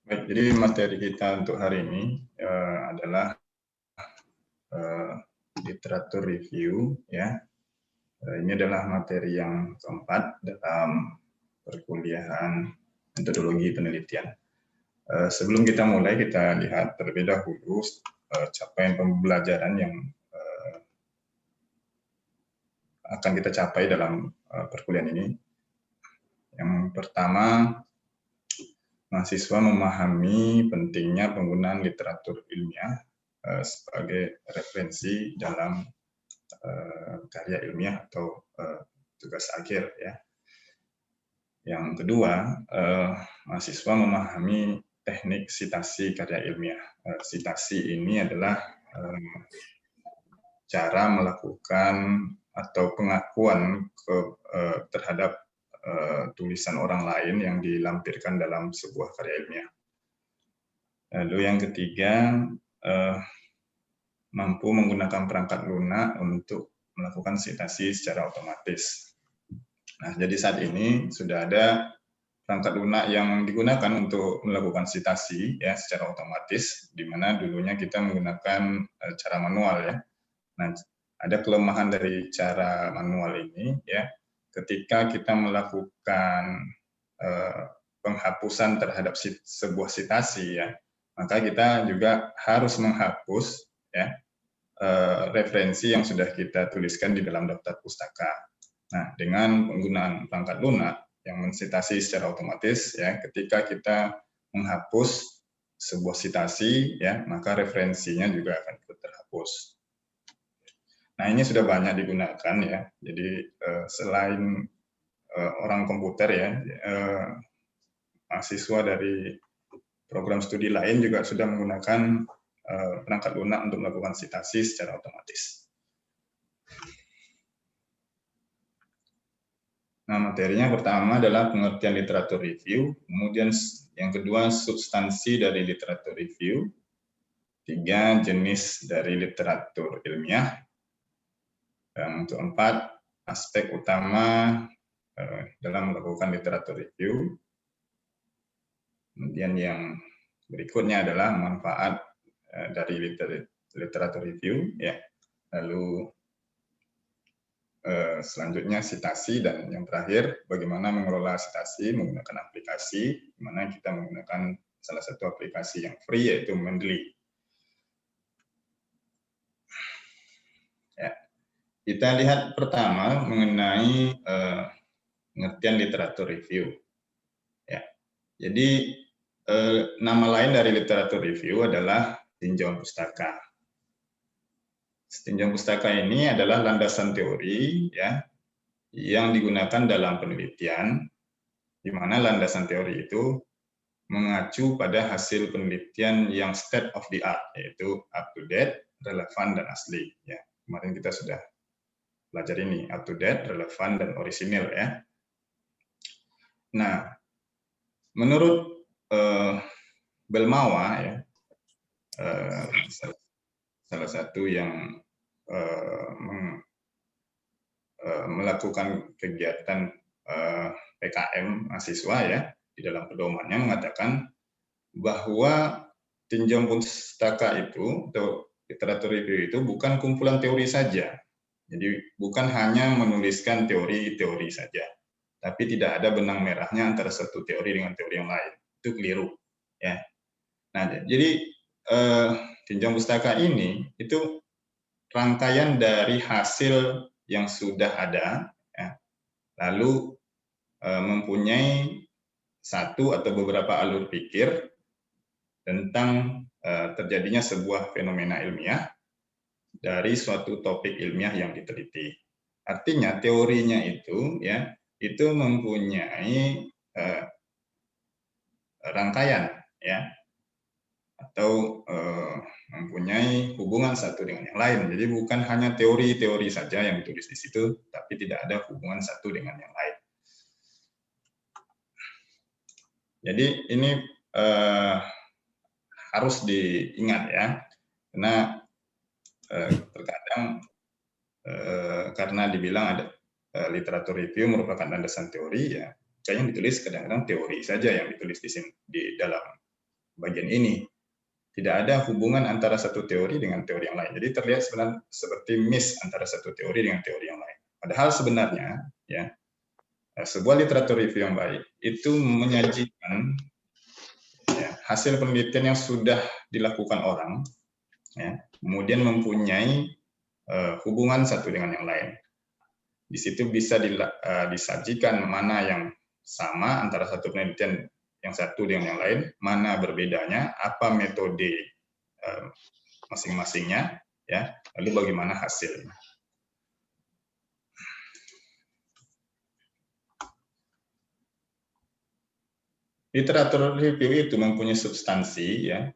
Baik, jadi materi kita untuk hari ini adalah literatur review, ya. Ini adalah materi yang keempat dalam perkuliahan metodologi penelitian. Sebelum kita mulai, kita lihat terlebih dahulu capaian pembelajaran yang akan kita capai dalam perkuliahan ini. Yang pertama, mahasiswa memahami pentingnya penggunaan literatur ilmiah sebagai referensi dalam karya ilmiah atau tugas akhir, ya. Yang kedua, mahasiswa memahami teknik sitasi karya ilmiah. Sitasi ini adalah cara melakukan atau pengakuan terhadap tulisan orang lain yang dilampirkan dalam sebuah karya ilmiah. Lalu yang ketiga, mampu menggunakan perangkat lunak untuk melakukan sitasi secara otomatis. Nah, jadi saat ini sudah ada perangkat lunak yang digunakan untuk melakukan sitasi, ya, secara otomatis, di mana dulunya kita menggunakan cara manual, ya. Nah, ada kelemahan dari cara manual ini, ya. Ketika kita melakukan penghapusan terhadap sebuah sitasi, ya, maka kita juga harus menghapus, ya, referensi yang sudah kita tuliskan di dalam daftar pustaka. Nah, dengan penggunaan perangkat lunak yang mensitasi secara otomatis, ya, ketika kita menghapus sebuah sitasi, ya, maka referensinya juga akan terhapus. Nah, ini sudah banyak digunakan, ya. Jadi selain orang komputer, ya, mahasiswa dari program studi lain juga sudah menggunakan perangkat lunak untuk melakukan sitasi secara otomatis. Nah, materinya pertama adalah pengertian literatur review, kemudian yang kedua substansi dari literatur review, tiga jenis dari literatur ilmiah, yang keempat aspek utama dalam melakukan literatur review, kemudian yang berikutnya adalah manfaat dari literatur review, ya, lalu selanjutnya sitasi, dan yang terakhir bagaimana mengelola sitasi menggunakan aplikasi, di mana kita menggunakan salah satu aplikasi yang free yaitu Mendeley. Ya. Kita lihat pertama mengenai pengertian literatur review. Ya. Jadi nama lain dari literatur review adalah tinjauan pustaka. Tinjauan pustaka ini adalah landasan teori, ya, yang digunakan dalam penelitian, di mana landasan teori itu mengacu pada hasil penelitian yang state of the art, yaitu up to date, relevan, dan asli. Ya, kemarin kita sudah belajar ini, up to date, relevan, dan orisinil, ya. Nah, menurut Belmawa, ya, salah satu yang melakukan kegiatan PKM mahasiswa, ya, di dalam pedomannya mengatakan bahwa tinjauan pustaka itu atau literatur review itu bukan kumpulan teori saja. Jadi bukan hanya menuliskan teori-teori saja, tapi tidak ada benang merahnya antara satu teori dengan teori yang lain. Itu keliru, ya. Nah, jadi tinjauan pustaka ini itu rangkaian dari hasil yang sudah ada, ya, lalu mempunyai satu atau beberapa alur pikir tentang terjadinya sebuah fenomena ilmiah dari suatu topik ilmiah yang diteliti. Artinya teorinya itu, ya, itu mempunyai rangkaian, ya, atau mempunyai hubungan satu dengan yang lain. Jadi bukan hanya teori-teori saja yang ditulis di situ, tapi tidak ada hubungan satu dengan yang lain. Jadi ini harus diingat, ya, karena terkadang karena dibilang ada literatur review merupakan landasan teori, ya, yang ditulis kadang-kadang teori saja yang ditulis di dalam bagian ini. Tidak ada hubungan antara satu teori dengan teori yang lain. Jadi terlihat sebenarnya seperti miss antara satu teori dengan teori yang lain. Padahal sebenarnya, ya, sebuah literatur review yang baik itu menyajikan ya, hasil penelitian yang sudah dilakukan orang, ya, kemudian mempunyai hubungan satu dengan yang lain. Di situ bisa disajikan mana yang sama antara satu penelitian yang satu dengan yang lain, mana berbedanya, apa metode masing-masingnya, ya, lalu bagaimana hasilnya. Literatur review itu mempunyai substansi, ya,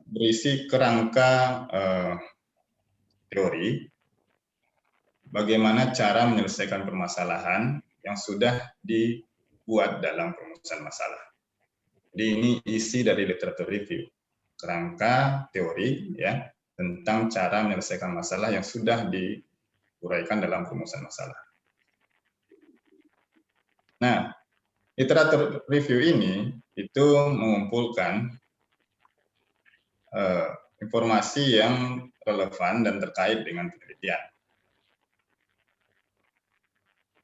berisi kerangka teori, bagaimana cara menyelesaikan permasalahan yang sudah dibuat dalam perumusan masalah. Jadi ini isi dari literatur review, kerangka teori, ya, tentang cara menyelesaikan masalah yang sudah diuraikan dalam perumusan masalah. Nah, literatur review ini itu mengumpulkan informasi yang relevan dan terkait dengan penelitian.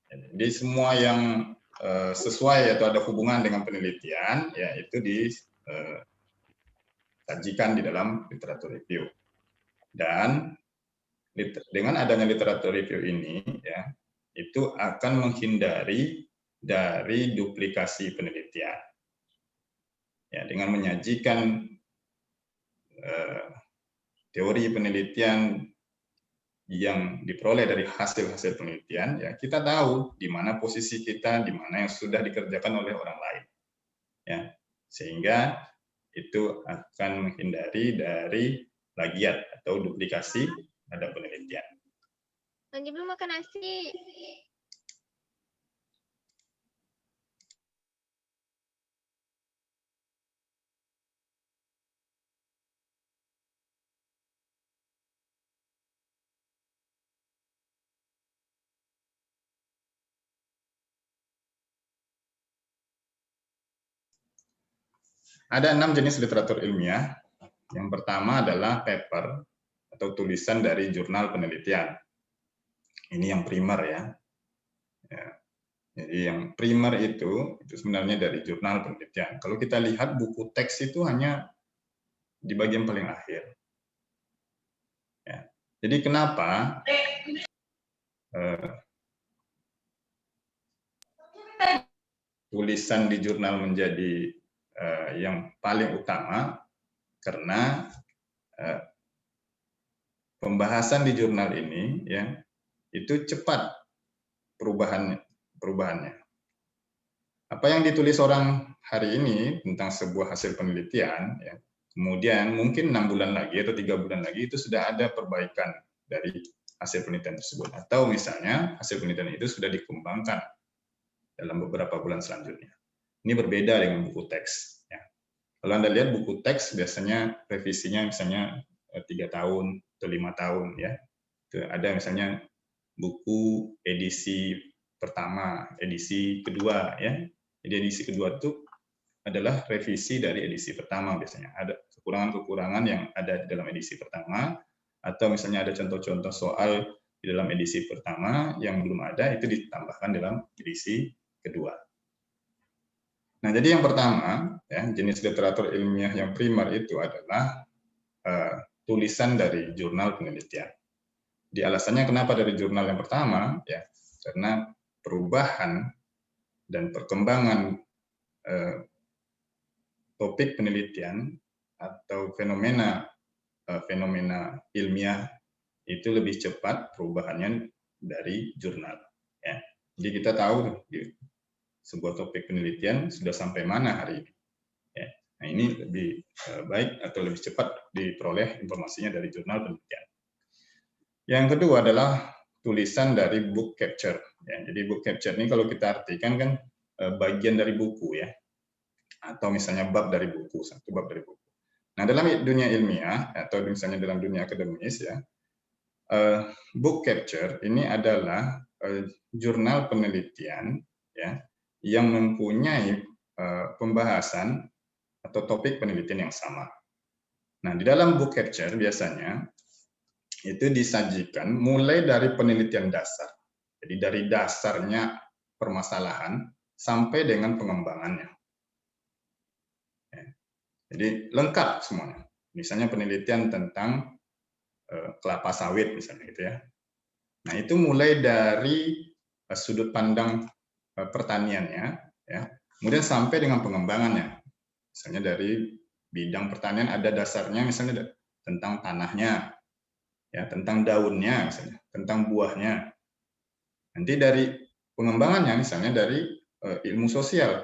Jadi semua yang sesuai atau ada hubungan dengan penelitian, ya, itu disajikan di dalam literatur review. Dan dengan adanya literatur review ini, ya, itu akan menghindari dari duplikasi penelitian. Ya, dengan menyajikan teori penelitian yang diperoleh dari hasil-hasil penelitian, ya, kita tahu di mana posisi kita, di mana yang sudah dikerjakan oleh orang lain, ya, sehingga itu akan menghindari dari plagiat atau duplikasi pada penelitian. Lanjut belum makan nasi. Ada 6 jenis literatur ilmiah. Yang pertama adalah paper atau tulisan dari jurnal penelitian. Ini yang primer, ya. Jadi yang primer itu sebenarnya dari jurnal penelitian. Kalau kita lihat buku teks itu hanya di bagian paling akhir. Ya. Jadi kenapa tulisan di jurnal menjadi yang paling utama? Karena pembahasan di jurnal ini, ya, itu cepat perubahannya. Apa yang ditulis orang hari ini tentang sebuah hasil penelitian, ya, kemudian mungkin 6 bulan lagi atau 3 bulan lagi itu sudah ada perbaikan dari hasil penelitian tersebut, atau misalnya hasil penelitian itu sudah dikembangkan dalam beberapa bulan selanjutnya. Ini berbeda dengan buku teks, ya. Kalau Anda lihat buku teks biasanya revisinya misalnya 3 tahun atau 5 tahun, ya. Itu ada misalnya buku edisi pertama, edisi kedua, ya. Jadi edisi kedua itu adalah revisi dari edisi pertama biasanya. Ada kekurangan-kekurangan yang ada di dalam edisi pertama, atau misalnya ada contoh-contoh soal di dalam edisi pertama yang belum ada, itu ditambahkan dalam edisi kedua. Nah, jadi yang pertama, ya, jenis literatur ilmiah yang primer itu adalah tulisan dari jurnal penelitian. Di alasannya kenapa dari jurnal yang pertama, ya, karena perubahan dan perkembangan topik penelitian atau fenomena ilmiah itu lebih cepat perubahannya dari jurnal, ya. Jadi kita tahu sebuah topik penelitian sudah sampai mana hari ini, ya. Nah, ini lebih baik atau lebih cepat diperoleh informasinya dari jurnal penelitian. Yang kedua adalah tulisan dari book capture, ya. Jadi book capture ini kalau kita artikan kan bagian dari buku, ya, atau misalnya bab dari buku, satu bab dari buku. Nah, dalam dunia ilmiah atau misalnya dalam dunia akademis, ya, book capture ini adalah jurnal penelitian, ya, yang mempunyai pembahasan atau topik penelitian yang sama. Nah, di dalam book capture biasanya itu disajikan mulai dari penelitian dasar. Jadi dari dasarnya permasalahan sampai dengan pengembangannya. Ya. Jadi lengkap semuanya. Misalnya penelitian tentang kelapa sawit misalnya gitu ya. Nah, itu mulai dari sudut pandang pertaniannya ya. Kemudian sampai dengan pengembangannya. Misalnya dari bidang pertanian ada dasarnya misalnya tentang tanahnya, ya, tentang daunnya misalnya, tentang buahnya. Nanti dari pengembangannya misalnya dari ilmu sosial.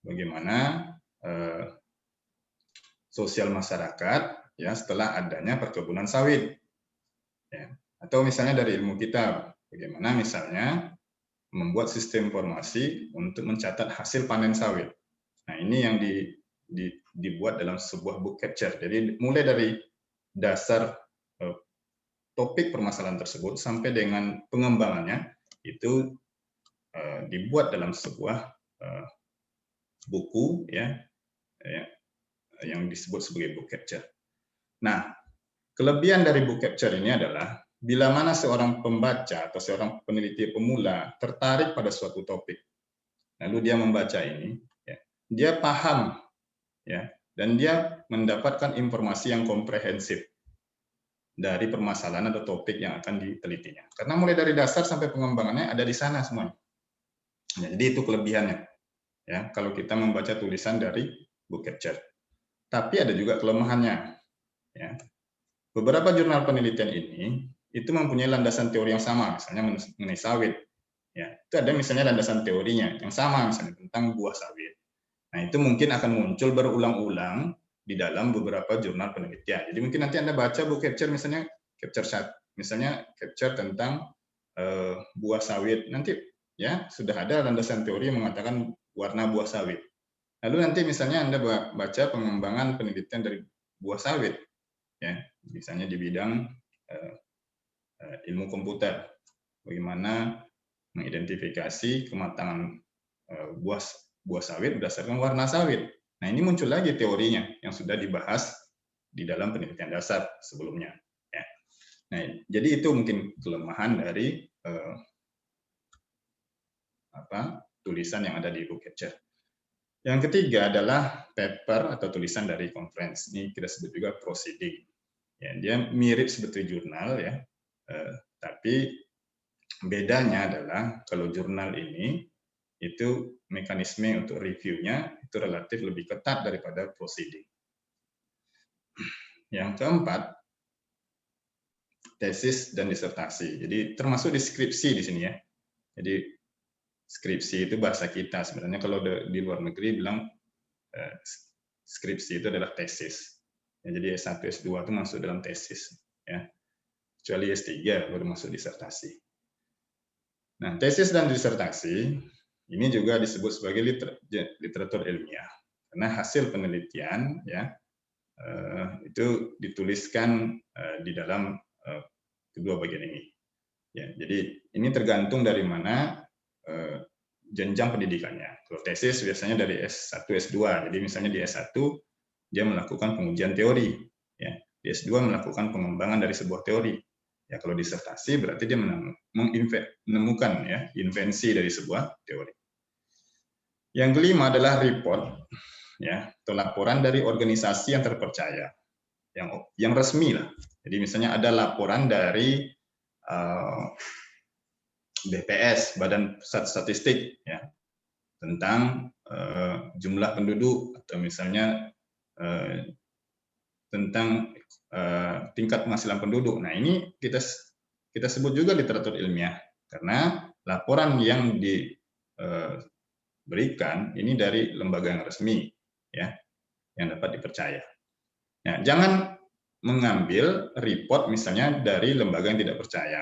Bagaimana sosial masyarakat ya setelah adanya perkebunan sawit. Ya. Atau misalnya dari ilmu kita, bagaimana misalnya membuat sistem informasi untuk mencatat hasil panen sawit. Nah, ini yang dibuat dalam sebuah book capture. Jadi mulai dari dasar topik permasalahan tersebut sampai dengan pengembangannya itu dibuat dalam sebuah buku ya yang disebut sebagai book capture. Nah, kelebihan dari book capture ini adalah bila mana seorang pembaca atau seorang peneliti pemula tertarik pada suatu topik, lalu dia membaca ini, ya, dia paham, ya, dan dia mendapatkan informasi yang komprehensif dari permasalahan atau topik yang akan ditelitinya. Karena mulai dari dasar sampai pengembangannya ada di sana semuanya. Ya, jadi itu kelebihannya. Ya, kalau kita membaca tulisan dari book capture. Tapi ada juga kelemahannya. Ya. Beberapa jurnal penelitian ini itu mempunyai landasan teori yang sama, misalnya mengenai sawit. Ya, itu ada misalnya landasan teorinya yang sama, misalnya tentang buah sawit. Nah, itu mungkin akan muncul berulang-ulang di dalam beberapa jurnal penelitian. Jadi mungkin nanti Anda baca book capture misalnya capture tentang buah sawit. Nanti ya sudah ada landasan teori yang mengatakan warna buah sawit. Lalu nanti misalnya Anda baca pengembangan penelitian dari buah sawit, ya, misalnya di bidang ilmu komputer, bagaimana mengidentifikasi kematangan buah sawit berdasarkan warna sawit. Nah, ini muncul lagi teorinya yang sudah dibahas di dalam penelitian dasar sebelumnya. Ya. Nah, jadi itu mungkin kelemahan dari tulisan yang ada di book capture. Yang ketiga adalah paper atau tulisan dari conference. Ini kita sebut juga proceeding. Ya, dia mirip seperti jurnal ya, tapi bedanya adalah kalau jurnal ini itu mekanisme untuk reviewnya itu relatif lebih ketat daripada proceeding. Yang keempat, tesis dan disertasi. Jadi termasuk deskripsi di sini ya. Jadi skripsi itu bahasa kita sebenarnya, kalau di luar negeri bilang skripsi itu adalah tesis. Ya, jadi S1, S2 itu masuk dalam tesis. Ya. Kecuali S3 baru masuk disertasi. Nah, tesis dan disertasi ini juga disebut sebagai literatur ilmiah. Karena hasil penelitian ya itu dituliskan di dalam kedua bagian ini. Ya, jadi ini tergantung dari mana jenjang pendidikannya. Kalau tesis biasanya dari S1, S2. Jadi misalnya di S1 dia melakukan pengujian teori, ya. Di S2 melakukan pengembangan dari sebuah teori. Ya, kalau disertasi berarti dia menemukan ya invensi dari sebuah teori. Yang kelima adalah report, ya, atau laporan dari organisasi yang terpercaya, yang resmi lah. Jadi misalnya ada laporan dari BPS, Badan Pusat Statistik, ya, tentang jumlah penduduk atau misalnya tentang tingkat penghasilan penduduk. Nah, ini kita sebut juga literatur ilmiah karena laporan yang diberikan ini dari lembaga yang resmi, ya, yang dapat dipercaya. Nah, jangan mengambil report misalnya dari lembaga yang tidak percaya,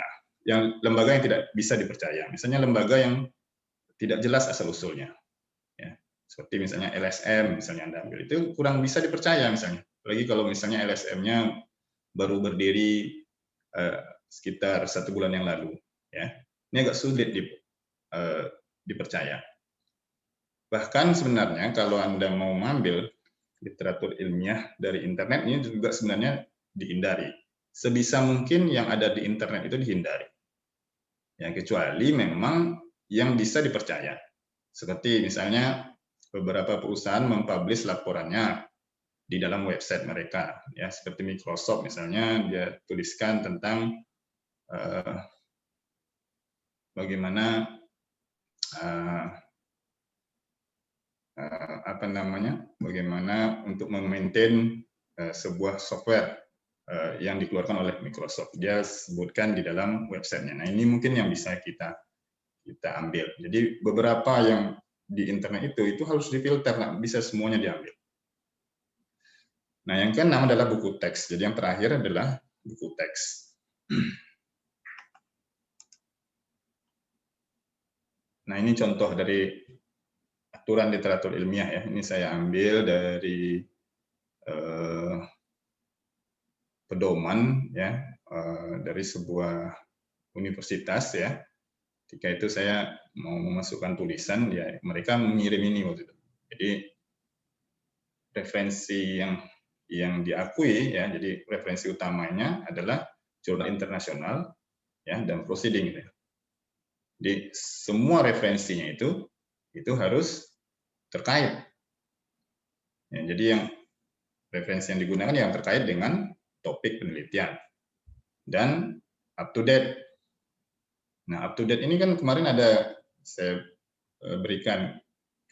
lembaga yang tidak bisa dipercaya. Misalnya lembaga yang tidak jelas asal usulnya, ya, seperti misalnya LSM, misalnya Anda ambil itu kurang bisa dipercaya misalnya. Apalagi kalau misalnya LSM-nya baru berdiri sekitar 1 bulan yang lalu, ya, ini agak sulit dipercaya. Bahkan sebenarnya kalau Anda mau mengambil literatur ilmiah dari internet ini juga sebenarnya dihindari. Sebisa mungkin yang ada di internet itu dihindari. Ya, kecuali memang yang bisa dipercaya. Seperti misalnya beberapa perusahaan mempublish laporannya di dalam website mereka, ya seperti Microsoft misalnya dia tuliskan tentang bagaimana bagaimana untuk memaintain sebuah software yang dikeluarkan oleh Microsoft. Dia sebutkan di dalam websitenya. Nah, ini mungkin yang bisa kita ambil. Jadi beberapa yang di internet itu harus difilter, nggak bisa semuanya diambil. Nah, yang keenam adalah buku teks. Jadi yang terakhir adalah buku teks. Nah, ini contoh dari aturan literatur ilmiah ya. Ini saya ambil dari pedoman ya, dari sebuah universitas ya. Ketika itu saya mau memasukkan tulisan, ya mereka mengirim ini waktu itu. Jadi referensi yang diakui ya, jadi referensi utamanya adalah jurnal internasional ya dan proceeding gitu. Jadi semua referensinya itu harus terkait. Ya, jadi yang referensi yang digunakan yang terkait dengan topik penelitian dan up to date. Nah, up to date ini kan kemarin ada saya berikan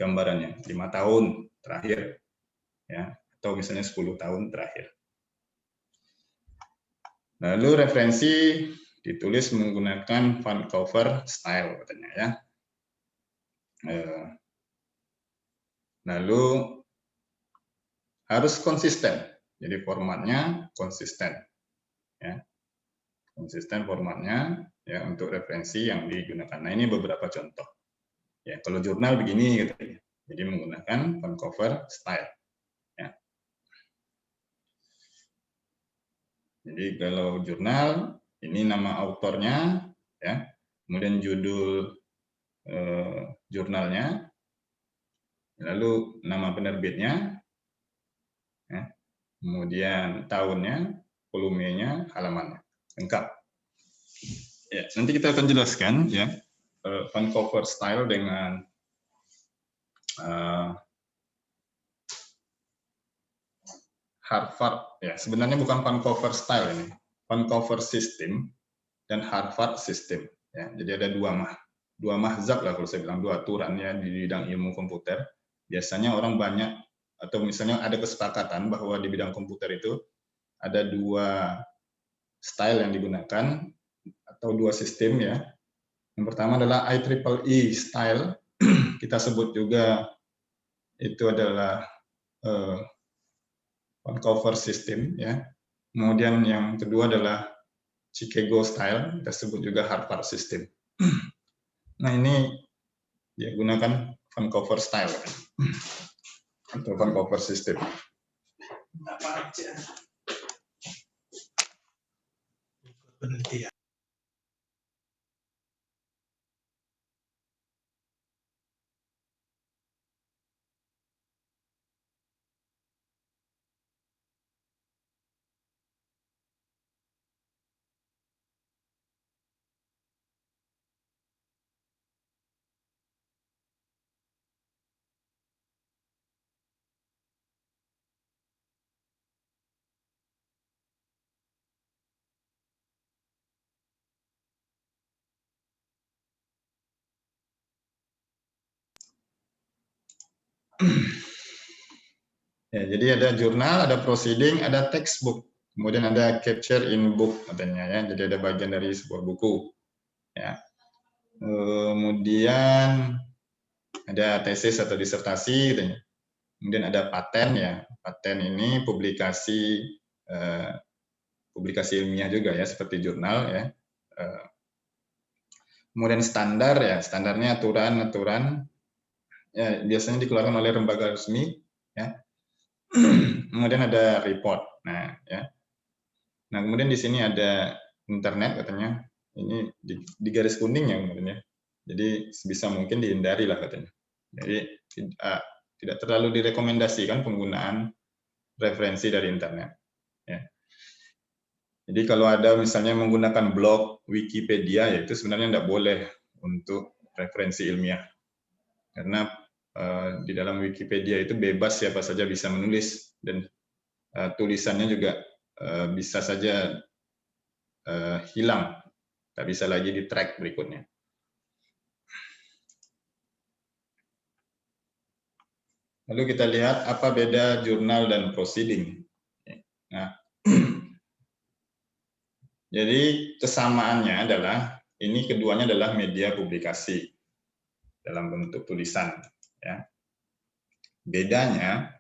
gambarannya 5 tahun terakhir ya, atau misalnya 10 tahun terakhir. Lalu referensi ditulis menggunakan Vancouver style katanya ya. Lalu harus konsisten. Jadi formatnya konsisten ya. Konsisten formatnya ya untuk referensi yang digunakan. Nah, ini beberapa contoh. Ya, kalau jurnal begini gitu ya. Jadi menggunakan Vancouver style ya. Jadi kalau jurnal ini nama autornya ya. Kemudian judul jurnalnya, lalu nama penerbitnya ya. Kemudian tahunnya, volumenya, halamannya, lengkap. Ya, nanti kita akan jelaskan ya Vancouver style dengan Harvard ya. Sebenarnya bukan Vancouver style ini, Vancouver system dan Harvard system ya. Jadi ada dua mahzab lah kalau saya bilang, dua aturan ya di bidang ilmu komputer. Biasanya orang banyak atau misalnya ada kesepakatan bahwa di bidang komputer itu ada dua style yang digunakan atau dua sistem ya. Yang pertama adalah IEEE style, kita sebut juga itu adalah Vancouver system ya. Kemudian yang kedua adalah Chicago style, kita sebut juga Harvard system. Nah, ini dia gunakan Vancouver style atau Vancouver system. Apa aja? Penelitian. Ya, jadi ada jurnal, ada proceeding, ada textbook, kemudian ada capture in book katanya ya. Jadi ada bagian dari sebuah buku. Ya. Kemudian ada tesis atau disertasi, katanya. Kemudian ada paten ya. Paten ini publikasi ilmiah juga ya, seperti jurnal ya. Kemudian standar ya, standarnya aturan ya biasanya dikeluarkan oleh lembaga resmi ya. Kemudian ada report. Nah, ya. Nah, kemudian di sini ada internet katanya. Ini di garis kuning ya kemudian ya. Jadi sebisa mungkin dihindari lah katanya. Jadi tidak terlalu direkomendasikan penggunaan referensi dari internet. Ya. Jadi kalau ada misalnya menggunakan blog Wikipedia, ya itu sebenarnya tidak boleh untuk referensi ilmiah. Karena di dalam Wikipedia itu bebas, siapa saja bisa menulis, dan tulisannya juga bisa saja hilang, tak bisa lagi di track berikutnya. Lalu kita lihat apa beda jurnal dan proceeding. Nah, jadi kesamaannya adalah ini keduanya adalah media publikasi dalam bentuk tulisan. Ya. Bedanya,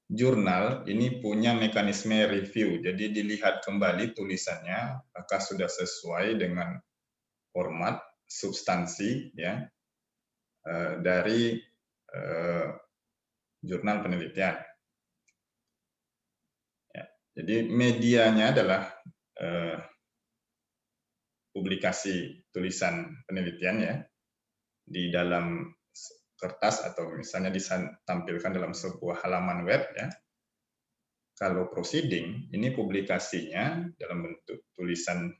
jurnal ini punya mekanisme review, jadi dilihat kembali tulisannya apakah sudah sesuai dengan format, substansi, ya, dari jurnal penelitian. Ya, jadi medianya adalah publikasi tulisan penelitian, ya, di dalam kertas atau misalnya ditampilkan dalam sebuah halaman web, ya. Kalau proceeding ini publikasinya dalam bentuk tulisan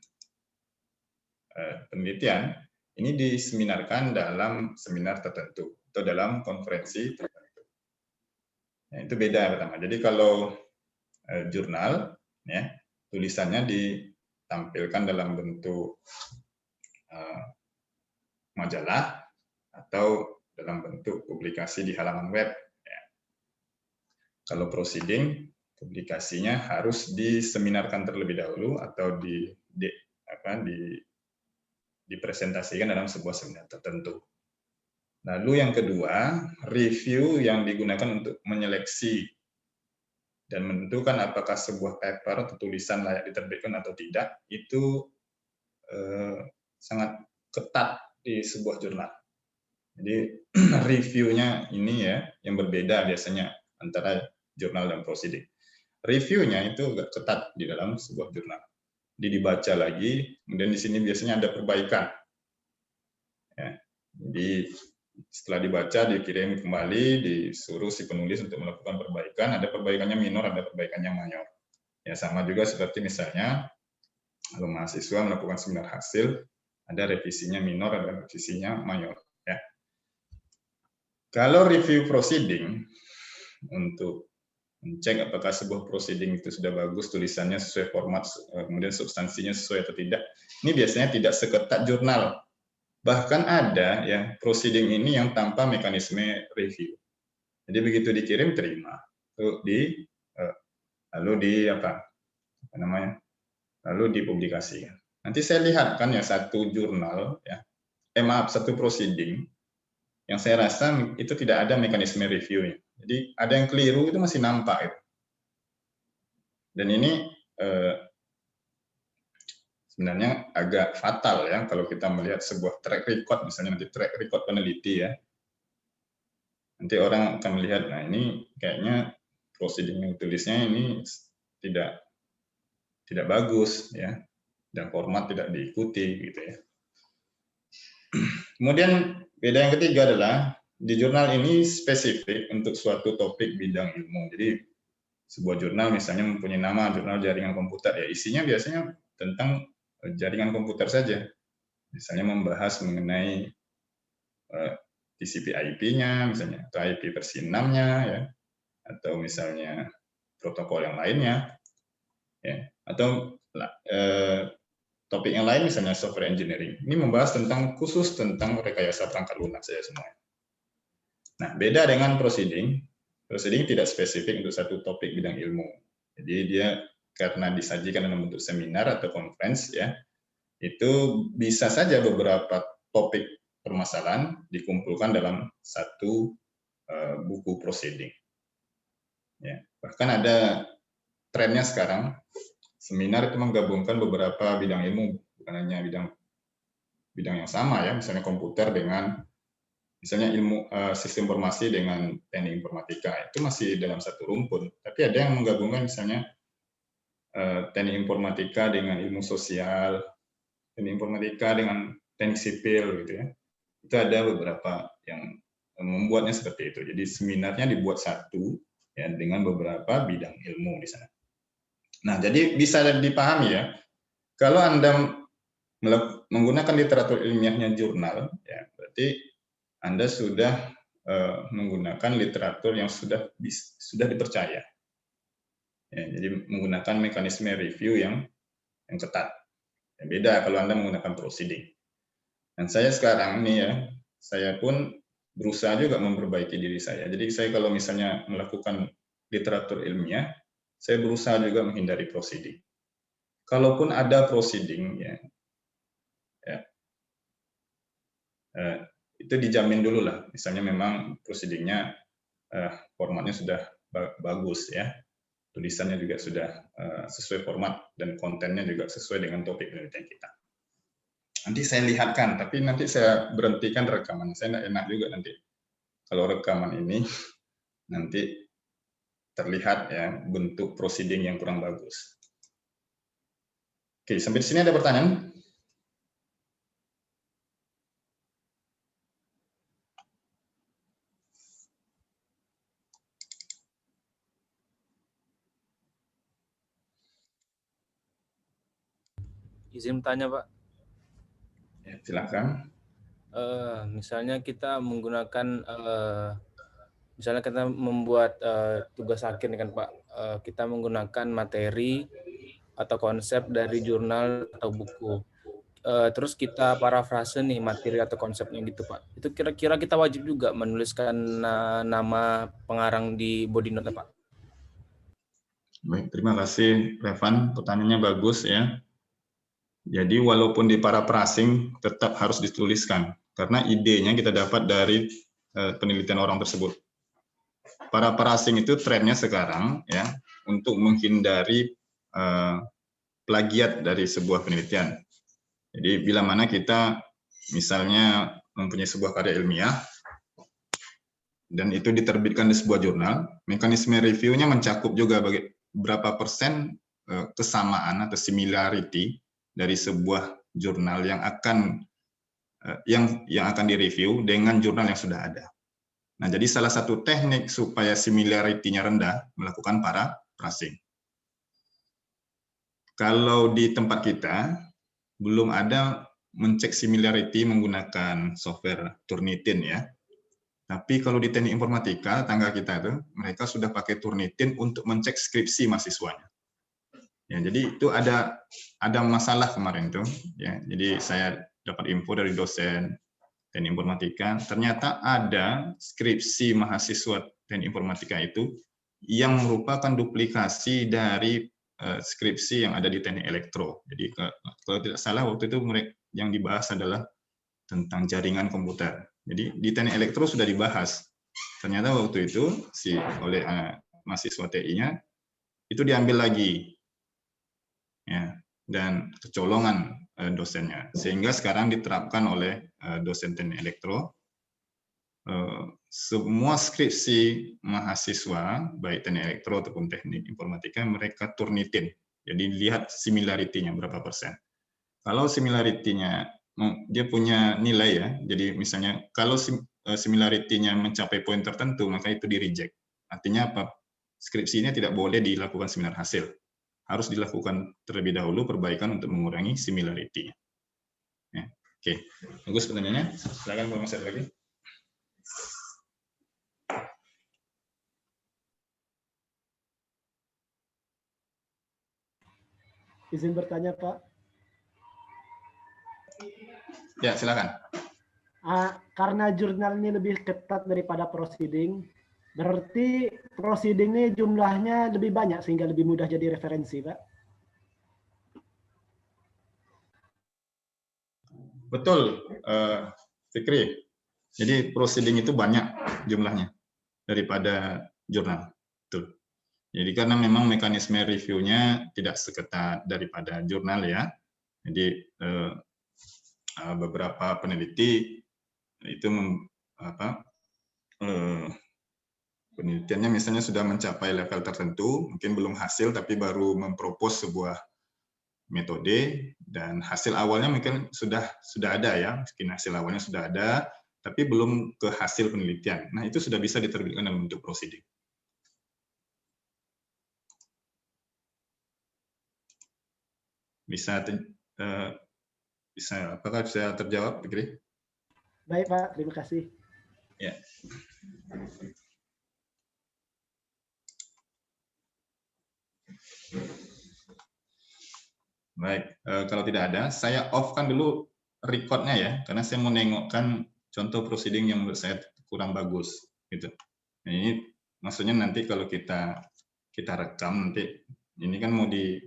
penelitian, ini diseminarkan dalam seminar tertentu atau dalam konferensi tertentu. Nah, itu beda pertama. Jadi kalau jurnal, ya, tulisannya ditampilkan dalam bentuk majalah atau dalam bentuk publikasi di halaman web. Ya. Kalau proceeding, publikasinya harus diseminarkan terlebih dahulu atau dipresentasikan dalam sebuah seminar tertentu. Lalu yang kedua, review yang digunakan untuk menyeleksi dan menentukan apakah sebuah paper atau tulisan layak diterbitkan atau tidak, itu sangat ketat di sebuah jurnal. Jadi reviewnya ini, ya, yang berbeda biasanya antara jurnal dan proceeding. Reviewnya itu agak ketat di dalam sebuah jurnal. Jadi dibaca lagi, kemudian di sini biasanya ada perbaikan. Ya. Jadi setelah dibaca, dikirim kembali, disuruh si penulis untuk melakukan perbaikan. Ada perbaikannya minor, ada perbaikannya mayor. Ya, sama juga seperti misalnya kalau mahasiswa melakukan seminar hasil, ada revisinya minor, ada revisinya mayor. Ya. Kalau review proceeding, untuk mencek apakah sebuah proceeding itu sudah bagus, tulisannya sesuai format, kemudian substansinya sesuai atau tidak, ini biasanya tidak seketat jurnal. Bahkan ada ya proceeding ini yang tanpa mekanisme review. Jadi begitu dikirim, terima, lalu dipublikasikan. Nanti saya lihat kan ya satu jurnal, ya, satu proceeding yang saya rasa itu tidak ada mekanisme review-nya. Jadi ada yang keliru, itu masih nampak. Gitu. Dan ini sebenarnya agak fatal, ya, kalau kita melihat sebuah track record, misalnya nanti track record peneliti, ya. Nanti orang akan melihat, nah ini kayaknya proceeding yang tulisnya ini tidak bagus, ya, dan format tidak diikuti, gitu ya. Kemudian beda yang ketiga adalah di jurnal ini spesifik untuk suatu topik bidang ilmu. Jadi sebuah jurnal misalnya mempunyai nama jurnal jaringan komputer, ya isinya biasanya tentang jaringan komputer saja. Misalnya membahas mengenai TCP/IP-nya, misalnya atau IP versi 6-nya, ya, atau misalnya protokol yang lainnya, ya, atau topik yang lain misalnya software engineering. Ini membahas khusus tentang rekayasa perangkat lunak saja semuanya. Nah, beda dengan proceeding. Proceeding tidak spesifik untuk satu topik bidang ilmu. Jadi dia karena disajikan dalam bentuk seminar atau conference, ya, itu bisa saja beberapa topik permasalahan dikumpulkan dalam satu buku proceeding. Ya, bahkan ada trennya sekarang, seminar itu menggabungkan beberapa bidang ilmu, bukan hanya bidang yang sama, ya, misalnya komputer dengan misalnya ilmu sistem informasi dengan teknik informatika, itu masih dalam satu rumpun. Tapi ada yang menggabungkan misalnya teknik informatika dengan ilmu sosial, teknik informatika dengan teknik sipil, gitu ya. Itu ada beberapa yang membuatnya seperti itu. Jadi seminarnya dibuat satu ya dengan beberapa bidang ilmu di sana. Nah, jadi bisa dipahami ya, kalau Anda menggunakan literatur ilmiahnya jurnal, ya berarti Anda sudah menggunakan literatur yang sudah dipercaya. Ya, jadi menggunakan mekanisme review yang ketat. Ya, beda kalau Anda menggunakan proceeding. Dan saya sekarang nih ya, saya pun berusaha juga memperbaiki diri saya. Jadi saya kalau misalnya melakukan literatur ilmiah, saya berusaha juga menghindari proceeding. Kalaupun ada proceeding, ya itu dijamin dulu lah. Misalnya memang proceedingnya formatnya sudah bagus ya, tulisannya juga sudah sesuai format dan kontennya juga sesuai dengan topik penelitian kita. Nanti saya lihatkan, tapi nanti saya berhentikan rekaman. Saya tidak enak juga nanti kalau rekaman ini nanti terlihat ya bentuk proceeding yang kurang bagus. Oke, sampai di sini ada pertanyaan? Izin bertanya, Pak. Ya, silakan. Misalnya kita menggunakan, misalnya kita membuat tugas akhir nih kan Pak, kita menggunakan materi atau konsep dari jurnal atau buku. Terus kita parafrase nih materi atau konsepnya gitu Pak. Itu kira-kira kita wajib juga menuliskan nama pengarang di body note Pak? Baik, terima kasih Revan. Pertanyaannya bagus ya. Jadi walaupun di paraphrasing tetap harus dituliskan karena idenya kita dapat dari penelitian orang tersebut. Paraphrasing itu trennya sekarang ya untuk menghindari plagiat dari sebuah penelitian. Jadi bila mana kita misalnya mempunyai sebuah karya ilmiah dan itu diterbitkan di sebuah jurnal, mekanisme reviewnya mencakup juga berapa persen kesamaan atau similarity dari sebuah jurnal yang akan direview dengan jurnal yang sudah ada. Nah, jadi salah satu teknik supaya similarity-nya rendah melakukan paraphrasing. Kalau di tempat kita belum ada mencek similarity menggunakan software Turnitin ya. Tapi kalau di teknik informatika, tangga kita itu mereka sudah pakai Turnitin untuk mencek skripsi mahasiswanya. Ya, jadi itu ada masalah kemarin tuh ya. Jadi saya dapat info dari dosen teknik informatika, ternyata ada skripsi mahasiswa teknik informatika itu yang merupakan duplikasi dari skripsi yang ada di teknik elektro. Jadi kalau tidak salah waktu itu yang dibahas adalah tentang jaringan komputer. Jadi di teknik elektro sudah dibahas. Ternyata waktu itu oleh mahasiswa TI-nya itu diambil lagi. Ya, dan kecolongan dosennya, sehingga sekarang diterapkan oleh dosen teknik elektro. Semua skripsi mahasiswa baik teknik elektro ataupun teknik informatika mereka Turnitin, jadi lihat similarity-nya berapa persen. Kalau similarity-nya dia punya nilai ya, jadi misalnya kalau similarity-nya mencapai poin tertentu maka itu di reject. Artinya apa? Skripsinya tidak boleh dilakukan seminar hasil. Harus dilakukan terlebih dahulu perbaikan untuk mengurangi similarity. Ya, oke, bagus pertanyaannya. Silakan Pak Mas lagi. Izin bertanya Pak. Ya, silakan. Karena jurnal ini lebih ketat daripada proceeding, berarti proceeding ini jumlahnya lebih banyak sehingga lebih mudah jadi referensi, Pak? Betul, Fikri. Jadi proceeding itu banyak jumlahnya daripada jurnal. Betul. Jadi karena memang mekanisme reviewnya tidak seketat daripada jurnal ya. Jadi beberapa peneliti itu penelitiannya misalnya sudah mencapai level tertentu, mungkin belum hasil tapi baru mempropos sebuah metode dan hasil awalnya mungkin sudah ada ya, mungkin hasil awalnya sudah ada, tapi belum ke hasil penelitian. Nah, itu sudah bisa diterbitkan dalam bentuk proceeding. Apakah bisa terjawab, Fikri? Baik, Pak. Terima kasih. Ya. Baik, kalau tidak ada, saya off-kan dulu record-nya ya, karena saya mau nengokkan contoh proceeding yang menurut saya kurang bagus, gitu. Nah, ini maksudnya nanti kalau kita rekam nanti, ini kan mau di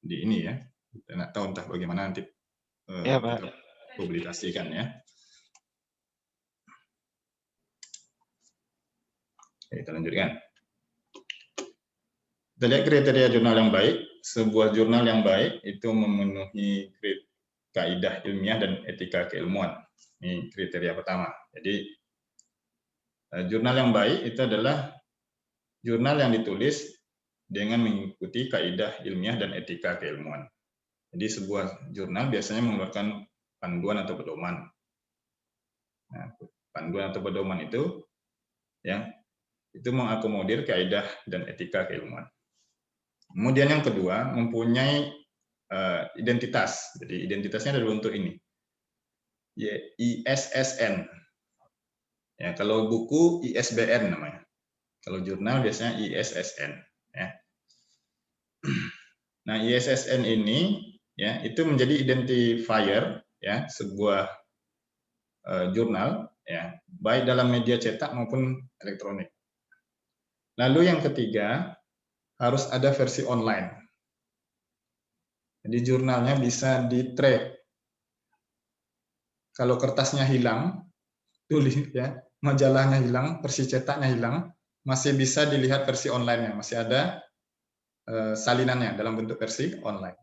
ini ya, kita nggak tahu entah bagaimana nanti Ya, Pak. kita publikasikan ya. Oke, kita lanjutkan. Kita lihat kriteria jurnal yang baik. Sebuah jurnal yang baik itu memenuhi kaidah ilmiah dan etika keilmuan. Ini kriteria pertama. Jadi jurnal yang baik itu adalah jurnal yang ditulis dengan mengikuti kaidah ilmiah dan etika keilmuan. Jadi sebuah jurnal biasanya mengeluarkan panduan atau pedoman. Nah, panduan atau pedoman itu ya itu mengakomodir kaidah dan etika keilmuan. Kemudian yang kedua, mempunyai identitas. Jadi identitasnya ada bentuk ini. ISSN. Ya, kalau buku ISBN namanya. Kalau jurnal biasanya ISSN. Ya. Nah, ISSN ini ya itu menjadi identifier ya sebuah jurnal ya baik dalam media cetak maupun elektronik. Lalu yang ketiga, harus ada versi online. Jadi jurnalnya bisa di-track. Kalau kertasnya hilang, tulis ya, majalahnya hilang, versi cetaknya hilang, masih bisa dilihat versi online-nya, masih ada salinannya dalam bentuk versi online.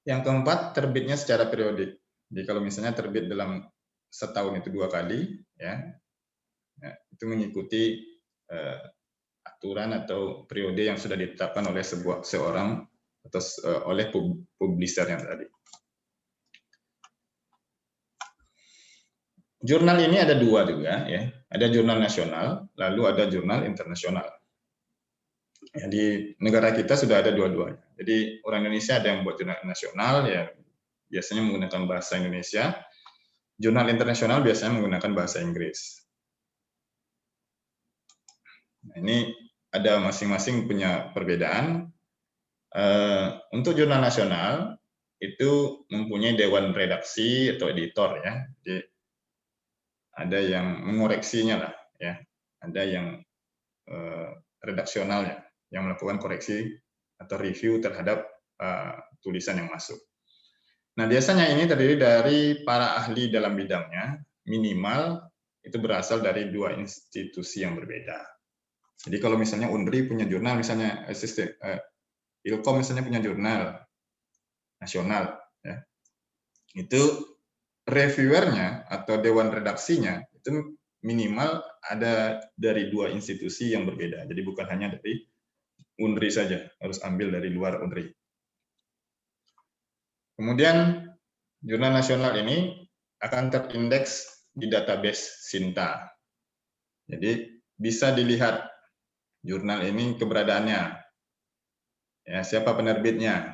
Yang keempat, terbitnya secara periodik. Jadi kalau misalnya terbit dalam setahun itu 2 kali, ya itu mengikuti aturan atau periode yang sudah ditetapkan oleh seorang atau oleh publisher yang tadi. Jurnal ini ada 2 juga ya, ada jurnal nasional, lalu ada jurnal internasional. Ya, di negara kita sudah ada dua-duanya. Jadi orang Indonesia ada yang buat jurnal nasional ya biasanya menggunakan bahasa Indonesia. Jurnal internasional biasanya menggunakan bahasa Inggris. Nah, ini ada masing-masing punya perbedaan. Untuk jurnal nasional itu mempunyai dewan redaksi atau editor ya. Jadi ada yang mengoreksinya lah ya. Ada yang redaksionalnya yang melakukan koreksi atau review terhadap tulisan yang masuk. Nah, biasanya ini terdiri dari para ahli dalam bidangnya, minimal itu berasal dari 2 institusi yang berbeda. Jadi kalau misalnya UNRI punya jurnal, misalnya Ilkom misalnya punya jurnal nasional, ya, itu reviewernya atau dewan redaksinya itu minimal ada dari 2 institusi yang berbeda. Jadi bukan hanya dari UNRI saja, harus ambil dari luar UNRI. Kemudian jurnal nasional ini akan terindeks di database SINTA. Jadi bisa dilihat jurnal ini keberadaannya, ya, siapa penerbitnya,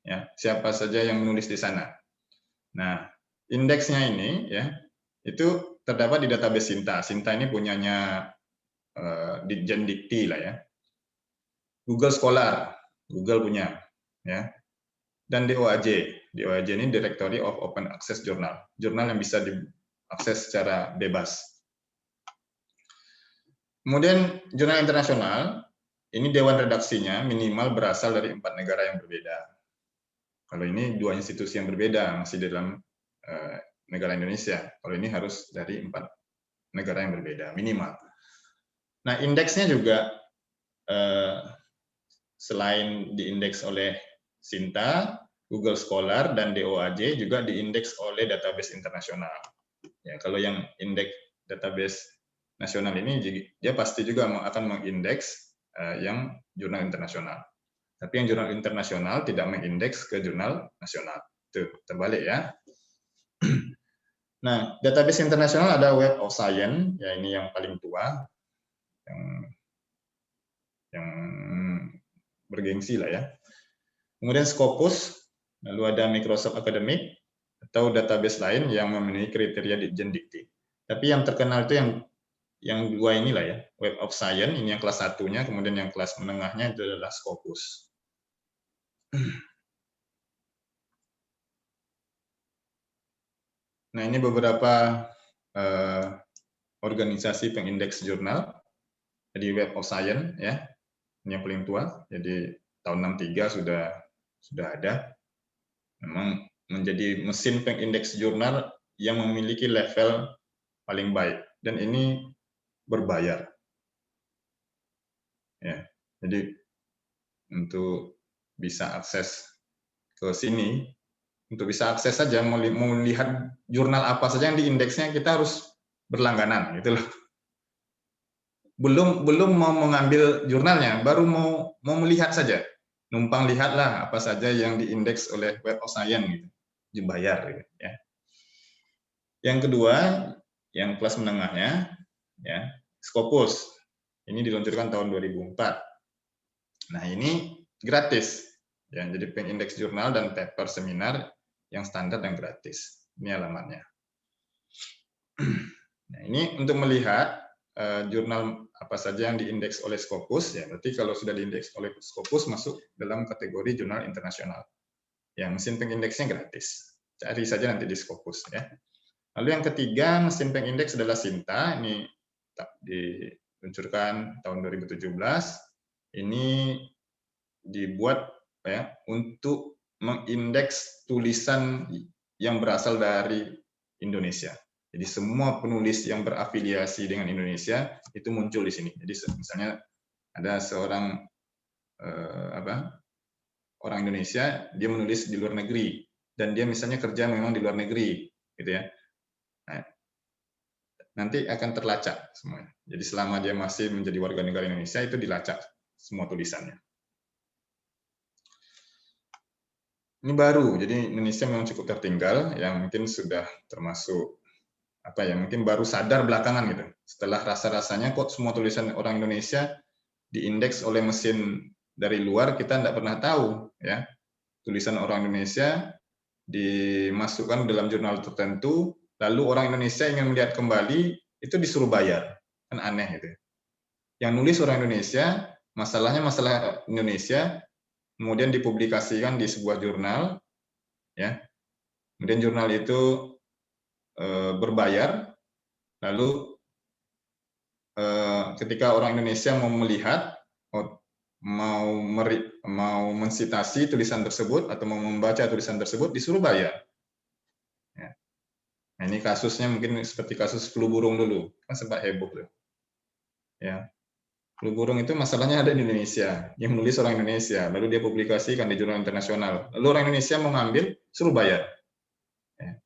ya, siapa saja yang menulis di sana. Nah, indeksnya ini ya itu terdapat di database SINTA. SINTA ini punyanya Ditjen Dikti lah ya. Google Scholar, Google punya, ya. Dan DOAJ. DOAJ ini Directory of Open Access Journal. Jurnal yang bisa diakses secara bebas. Kemudian jurnal internasional, ini dewan redaksinya minimal berasal dari 4 negara yang berbeda. Kalau ini 2 institusi yang berbeda, masih dalam negara Indonesia. Kalau ini harus dari 4 negara yang berbeda, minimal. Nah, indeksnya juga selain diindeks oleh SINTA, Google Scholar, dan DOAJ juga diindeks oleh database internasional. Ya, kalau yang indeks database nasional ini, dia pasti juga akan mengindeks yang jurnal internasional. Tapi yang jurnal internasional tidak mengindeks ke jurnal nasional. Itu terbalik ya. Nah, database internasional ada Web of Science, ya ini yang paling tua, yang bergengsi lah ya. Kemudian Scopus, lalu ada Microsoft Academic, atau database lain yang memenuhi kriteria Ditjen Dikti. Tapi yang terkenal itu yang dua inilah ya, Web of Science, ini yang kelas satunya, kemudian yang kelas menengahnya itu adalah Scopus. Nah, ini beberapa organisasi pengindeks jurnal. Jadi Web of Science ya, ini yang paling tua. Jadi tahun 63 sudah ada. Memang menjadi mesin pengindeks jurnal yang memiliki level paling baik, dan ini berbayar. Ya, jadi untuk bisa akses ke sini, untuk bisa akses saja mau melihat jurnal apa saja yang diindeksnya, kita harus berlangganan gitu loh. Belum mau mengambil jurnalnya, baru mau melihat saja, numpang lihatlah apa saja yang diindeks oleh Web of Science gitu, dibayar gitu, ya. Yang kedua, yang kelas menengahnya, ya, Scopus. Ini diluncurkan tahun 2004. Nah, ini gratis. Ya, jadi pengindeks jurnal dan paper seminar yang standar dan gratis. Ini alamatnya. Nah, ini untuk melihat jurnal apa saja yang diindeks oleh Scopus, ya berarti kalau sudah diindeks oleh Scopus masuk dalam kategori jurnal internasional. Yang mesin pengindeksnya gratis. Cari saja nanti di Scopus ya. Lalu yang ketiga, mesin pengindeks adalah Sinta. Ini diluncurkan tahun 2017. Ini dibuat ya untuk mengindeks tulisan yang berasal dari Indonesia. Jadi semua penulis yang berafiliasi dengan Indonesia itu muncul di sini. Jadi misalnya ada seorang orang Indonesia, dia menulis di luar negeri dan dia misalnya kerja memang di luar negeri, gitu ya. Nah, nanti akan terlacak semuanya. Jadi selama dia masih menjadi warga negara Indonesia itu dilacak semua tulisannya. Ini baru, jadi Indonesia memang cukup tertinggal, yang mungkin sudah termasuk mungkin baru sadar belakangan gitu. Setelah rasa-rasanya kok semua tulisan orang Indonesia diindeks oleh mesin dari luar, kita tidak pernah tahu ya. Tulisan orang Indonesia dimasukkan dalam jurnal tertentu, lalu orang Indonesia ingin melihat kembali, itu disuruh bayar. Kan aneh gitu. Yang nulis orang Indonesia, masalahnya masalah Indonesia, kemudian dipublikasikan di sebuah jurnal, ya. Kemudian jurnal itu berbayar, lalu ketika orang Indonesia mau melihat, mau mensitasi tulisan tersebut atau mau membaca tulisan tersebut, disuruh bayar. Ya. Nah, ini kasusnya mungkin seperti kasus flu burung dulu, kan sempat heboh tuh. Ya, flu burung itu masalahnya ada di Indonesia, yang menulis orang Indonesia, lalu dia publikasikan di jurnal internasional, lalu orang Indonesia mau ngambil, suruh bayar. Ya.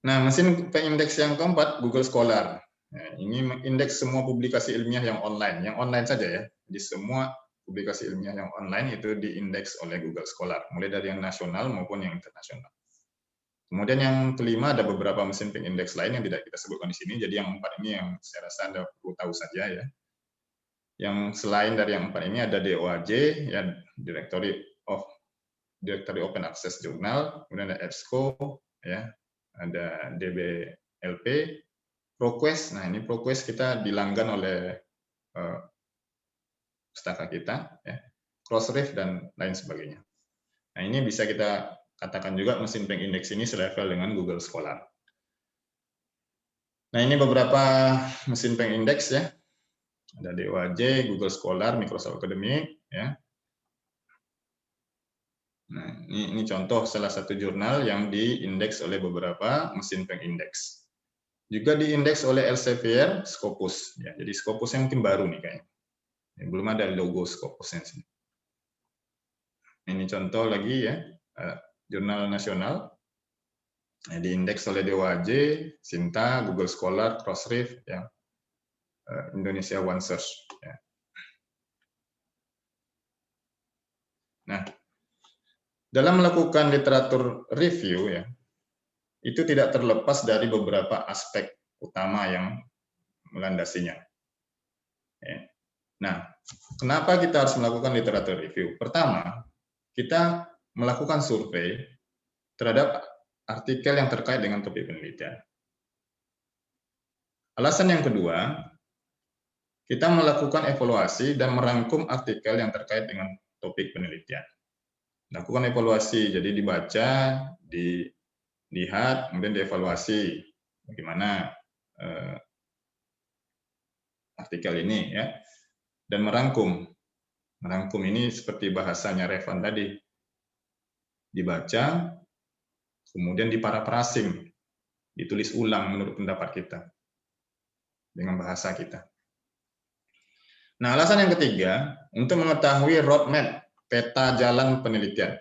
Nah, mesin pengindeks yang keempat, Google Scholar. Nah, ini mengindeks semua publikasi ilmiah yang online saja ya. Jadi semua publikasi ilmiah yang online itu diindeks oleh Google Scholar, mulai dari yang nasional maupun yang internasional. Kemudian yang kelima ada beberapa mesin pengindeks lain yang tidak kita sebutkan di sini. Jadi yang empat ini yang saya rasa Anda perlu tahu saja ya. Yang selain dari yang empat ini ada DOAJ, ya Directory Open Access Journal, kemudian ada EBSCO, ya. Ada DBLP, ProQuest. Nah, ini ProQuest kita dilanggan oleh pustaka kita, ya. Crossref dan lain sebagainya. Nah, ini bisa kita katakan juga mesin pengindeks ini selevel dengan Google Scholar. Nah, ini beberapa mesin pengindeks ya. Ada DOAJ, Google Scholar, Microsoft Academic, ya. Nah, ini contoh salah satu jurnal yang diindeks oleh beberapa mesin pengindeks. Juga diindeks oleh Elsevier, Scopus. Ya, jadi Scopus yang mungkin baru nih kayaknya. Ya, belum ada logo Scopusnya sini. Ini contoh lagi ya, jurnal nasional. Nah, diindeks oleh DOAJ, Sinta, Google Scholar, Crossref, ya, Indonesia OneSearch. Ya. Nah, dalam melakukan literatur review ya, itu tidak terlepas dari beberapa aspek utama yang melandasinya. Ya. Nah, kenapa kita harus melakukan literatur review? Pertama, kita melakukan survei terhadap artikel yang terkait dengan topik penelitian. Alasan yang kedua, kita melakukan evaluasi dan merangkum artikel yang terkait dengan topik penelitian. Lakukan evaluasi, jadi dibaca, dilihat, kemudian dievaluasi bagaimana artikel ini ya, dan merangkum. Merangkum ini seperti bahasanya Revan tadi, dibaca, kemudian diparafrasing, ditulis ulang menurut pendapat kita dengan bahasa kita. Nah, alasan yang ketiga, untuk mengetahui roadmap, peta jalan penelitian.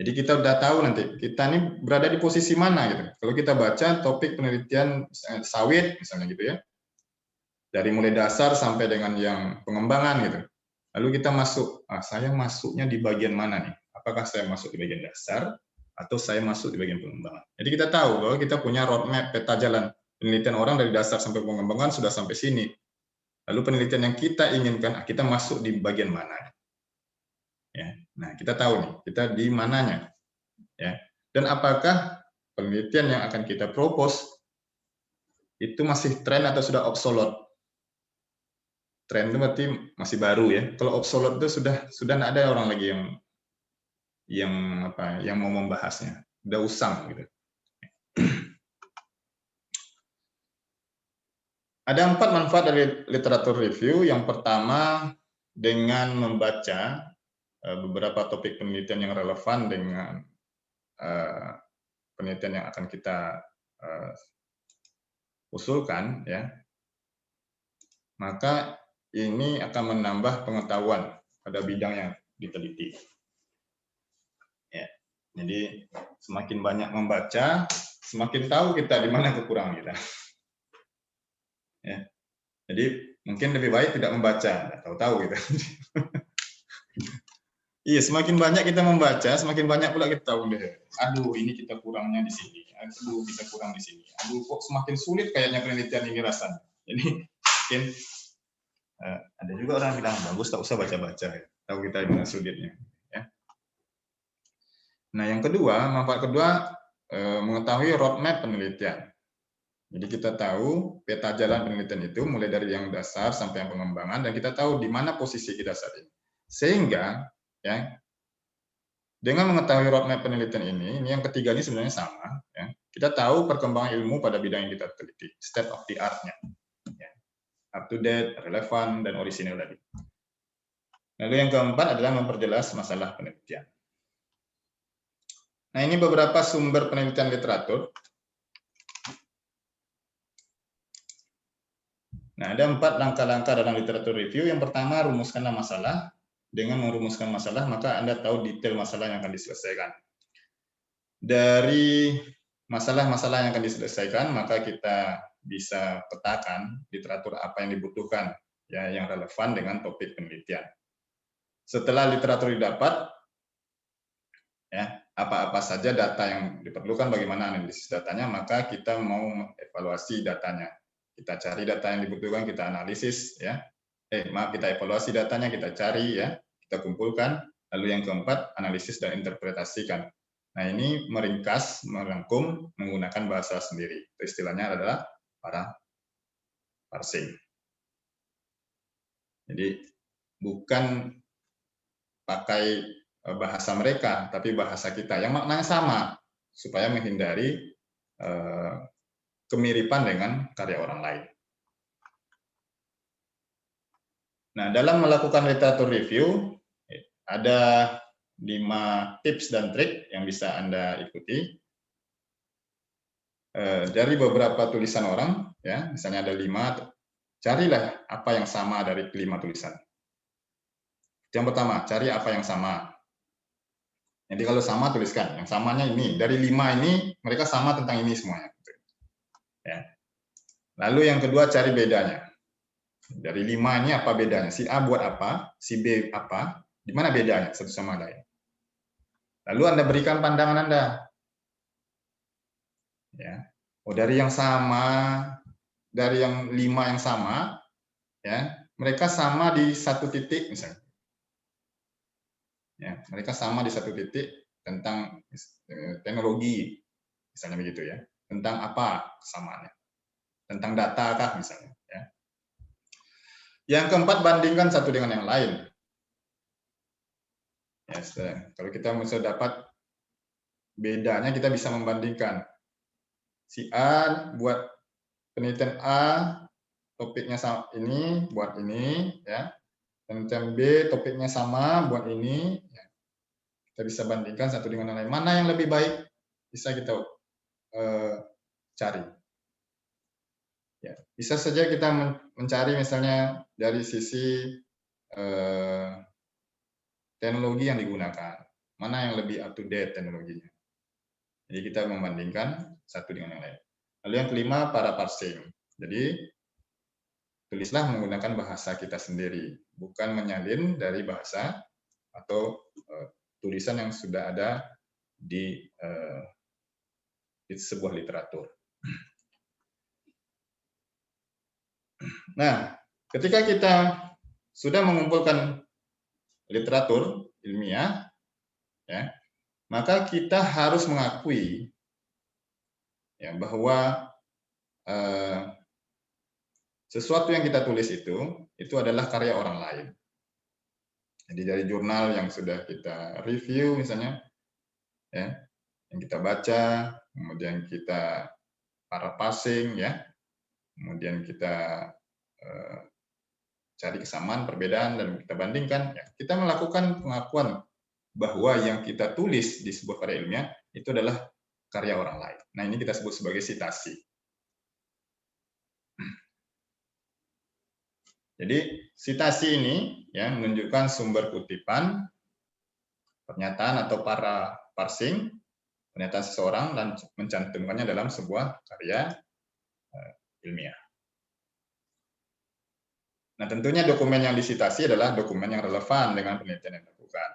Jadi kita udah tahu nanti kita ini berada di posisi mana gitu. Kalau kita baca topik penelitian sawit misalnya gitu ya, dari mulai dasar sampai dengan yang pengembangan gitu. Lalu kita masuk, saya masuknya di bagian mana nih? Apakah saya masuk di bagian dasar atau saya masuk di bagian pengembangan? Jadi kita tahu bahwa kita punya roadmap, peta jalan penelitian orang dari dasar sampai pengembangan sudah sampai sini. Lalu penelitian yang kita inginkan, kita masuk di bagian mana? Ya, nah kita tahu nih, kita di mananya. Ya, dan apakah penelitian yang akan kita propose itu masih tren atau sudah obsolete? Tren itu berarti masih baru ya. Kalau obsolete itu sudah tidak ada orang lagi yang mau membahasnya, udah usang gitu. Ada 4 manfaat dari literatur review. Yang pertama, dengan membaca beberapa topik penelitian yang relevan dengan penelitian yang akan kita usulkan, ya, maka ini akan menambah pengetahuan pada bidang yang diteliti. Ya, jadi semakin banyak membaca, semakin tahu kita di mana kekurangan kita. Ya, jadi mungkin lebih baik tidak membaca, nggak tahu-tahu gitu. Iya, semakin banyak kita membaca, semakin banyak pula kita tahu deh. Aduh, ini kita kurangnya di sini. Aduh, kita kurang di sini. Aduh, kok semakin sulit kayaknya penelitian ini rasanya. Jadi mungkin ada juga orang yang bilang bagus, tak usah baca-baca. Ya. Tahu kita di mana sulitnya. Ya. Nah, yang kedua, manfaat kedua, mengetahui roadmap penelitian. Jadi kita tahu peta jalan penelitian itu mulai dari yang dasar sampai yang pengembangan, dan kita tahu di mana posisi kita saat ini. Sehingga ya, dengan mengetahui roadmap penelitian ini yang ketiga ini sebenarnya sama. Ya, kita tahu perkembangan ilmu pada bidang yang kita teliti, state of the art-nya, ya, up to date, relevan, dan orisinil tadi. Lalu yang keempat adalah memperjelas masalah penelitian. Nah, ini beberapa sumber penelitian literatur. Nah, ada 4 langkah-langkah dalam literatur review. Yang pertama, rumuskanlah masalah. Dengan merumuskan masalah, maka Anda tahu detail masalah yang akan diselesaikan. Dari masalah-masalah yang akan diselesaikan, maka kita bisa petakan literatur apa yang dibutuhkan, ya, yang relevan dengan topik penelitian. Setelah literatur didapat, ya, apa-apa saja data yang diperlukan, bagaimana analisis datanya, maka kita mau evaluasi datanya. Kita cari data yang dibutuhkan, kita analisis, ya. Kita evaluasi datanya, kita cari, ya, kita kumpulkan. Lalu yang keempat, analisis dan interpretasikan. Nah, ini meringkas, merangkum menggunakan bahasa sendiri. Itu istilahnya adalah parsing. Jadi bukan pakai bahasa mereka, tapi bahasa kita yang maknanya sama, supaya menghindari kemiripan dengan karya orang lain. Nah, dalam melakukan literatur review, ada 5 tips dan trik yang bisa Anda ikuti. Dari beberapa tulisan orang, ya, misalnya ada 5, carilah apa yang sama dari 5 tulisan. Yang pertama, cari apa yang sama. Jadi kalau sama, tuliskan. Yang samanya ini. Dari 5 ini, mereka sama tentang ini semuanya. Ya. Lalu yang kedua, cari bedanya. Dari 5 ini apa bedanya? Si A buat apa? Si B apa? Di mana bedanya satu sama lain? Lalu Anda berikan pandangan Anda. Ya. Oh, dari yang sama, dari yang 5 yang sama, ya, mereka sama di satu titik misalnya. Ya, mereka sama di satu titik tentang teknologi, misalnya begitu ya. Tentang apa kesamaannya? Tentang data kah misalnya. Ya. Yang keempat, bandingkan satu dengan yang lain. Ya, kalau kita bisa dapat bedanya, kita bisa membandingkan. Si A buat penelitian A, topiknya sama ini, buat ini, ya. Penelitian B, topiknya sama, buat ini. Ya. Kita bisa bandingkan satu dengan yang lain. Mana yang lebih baik? Bisa kita cari. Ya, bisa saja kita mencari misalnya dari sisi teknologi yang digunakan. Mana yang lebih up to date teknologinya. Jadi kita membandingkan satu dengan yang lain. Lalu yang kelima, para parsing. Jadi tulislah menggunakan bahasa kita sendiri, bukan menyalin dari bahasa atau tulisan yang sudah ada di sebuah literatur. Nah, ketika kita sudah mengumpulkan literatur ilmiah, ya, maka kita harus mengakui ya, bahwa sesuatu yang kita tulis itu adalah karya orang lain. Jadi dari jurnal yang sudah kita review misalnya, ya, yang kita baca, kemudian kita paraphrasing, ya, kemudian kita cari kesamaan, perbedaan, dan kita bandingkan. Ya, kita melakukan pengakuan bahwa yang kita tulis di sebuah karya ilmiah itu adalah karya orang lain. Nah, ini kita sebut sebagai sitasi. Jadi sitasi ini ya menunjukkan sumber kutipan, pernyataan atau para parsing, pernyataan seseorang dan mencantumkannya dalam sebuah karya ilmiah. Nah, tentunya dokumen yang disitasi adalah dokumen yang relevan dengan penelitian yang dilakukan.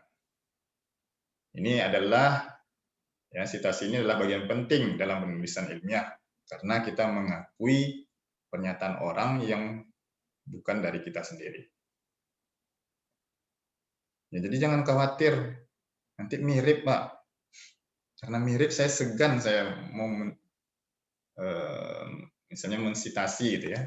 Ini adalah ya, sitasi ini adalah bagian penting dalam penulisan ilmiah karena kita mengakui pernyataan orang yang bukan dari kita sendiri. Ya, jadi jangan khawatir nanti mirip, Pak. Karena mirip saya segan saya mau misalnya mensitasi gitu ya.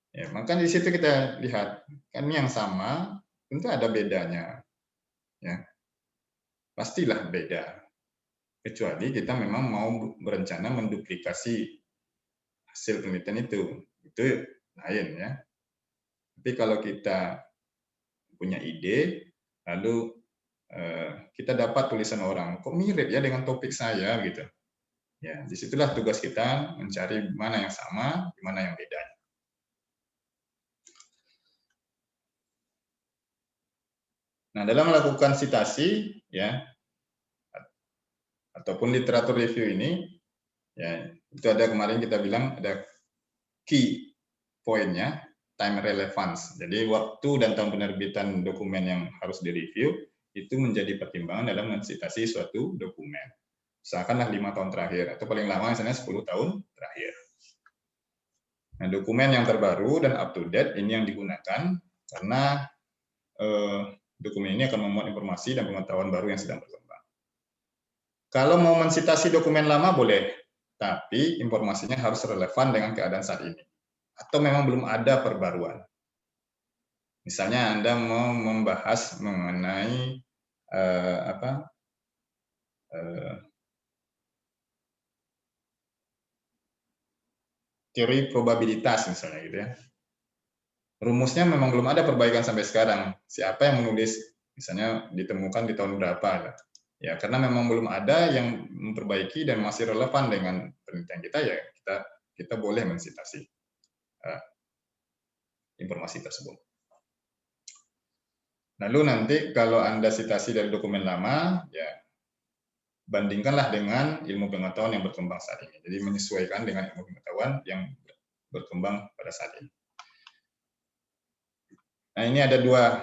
Ya, maka di situ kita lihat kan yang sama tentu ada bedanya. Ya. Pastilah beda. Kecuali kita memang mau berencana menduplikasi hasil penelitian itu lain ya. Tapi kalau kita punya ide, lalu kita dapat tulisan orang, kok mirip ya dengan topik saya gitu. Ya, disitulah tugas kita mencari mana yang sama, mana yang beda. Nah, dalam melakukan sitasi ya ataupun literatur review ini ya itu ada kemarin kita bilang ada key poinnya, time relevance. Jadi waktu dan tahun penerbitan dokumen yang harus direview itu menjadi pertimbangan dalam mensitasi suatu dokumen. Usahakanlah 5 tahun terakhir atau paling lama misalnya 10 tahun terakhir. Nah, dokumen yang terbaru dan up to date ini yang digunakan karena dokumen ini akan memuat informasi dan pengetahuan baru yang sedang berkembang. Kalau mau mensitasi dokumen lama boleh, tapi informasinya harus relevan dengan keadaan saat ini. Atau memang belum ada perbaruan. Misalnya Anda mau membahas mengenai teori probabilitas misalnya gitu ya. Rumusnya memang belum ada perbaikan sampai sekarang. Siapa yang menulis misalnya ditemukan di tahun berapa? Ya, karena memang belum ada yang memperbaiki dan masih relevan dengan penelitian kita, ya kita boleh mensitasi informasi tersebut. Lalu nanti kalau Anda sitasi dari dokumen lama, ya bandingkanlah dengan ilmu pengetahuan yang berkembang saat ini. Jadi menyesuaikan dengan ilmu pengetahuan yang berkembang pada saat ini. Nah, ini ada dua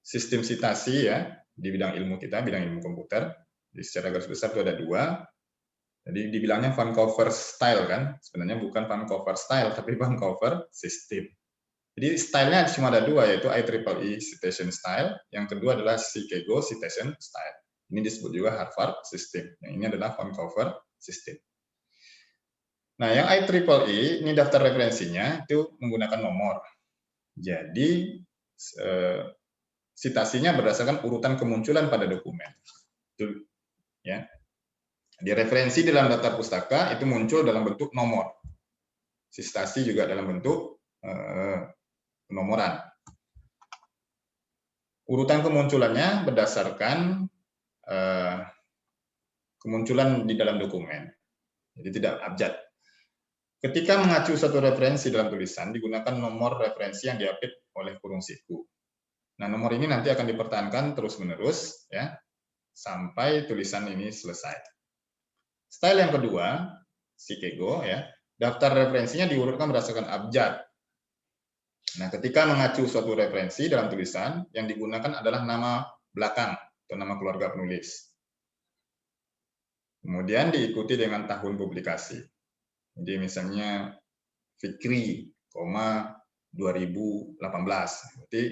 sistem citasi ya di bidang ilmu kita, bidang ilmu komputer. Jadi secara garis besar itu ada 2. Jadi dibilangnya Vancouver style kan, sebenarnya bukan Vancouver style tapi Vancouver system. Jadi stylenya cuma ada 2, yaitu IEEE citation style, yang kedua adalah Chicago citation style. Ini disebut juga Harvard system. Yang ini adalah Vancouver system. Nah, yang IEEE ini daftar referensinya itu menggunakan nomor. Jadi citasinya berdasarkan urutan kemunculan pada dokumen. Itu ya. Di referensi dalam daftar pustaka itu muncul dalam bentuk nomor. Citasi juga dalam bentuk penomoran. Urutan kemunculannya berdasarkan kemunculan di dalam dokumen. Jadi tidak abjad. Ketika mengacu suatu referensi dalam tulisan, digunakan nomor referensi yang diapit oleh kurung siku. Nah, nomor ini nanti akan dipertahankan terus-menerus ya sampai tulisan ini selesai. Style yang kedua, Chicago ya, daftar referensinya diurutkan berdasarkan abjad. Nah, ketika mengacu suatu referensi dalam tulisan, yang digunakan adalah nama belakang atau nama keluarga penulis. Kemudian diikuti dengan tahun publikasi. Jadi misalnya Fikri, 2018. Berarti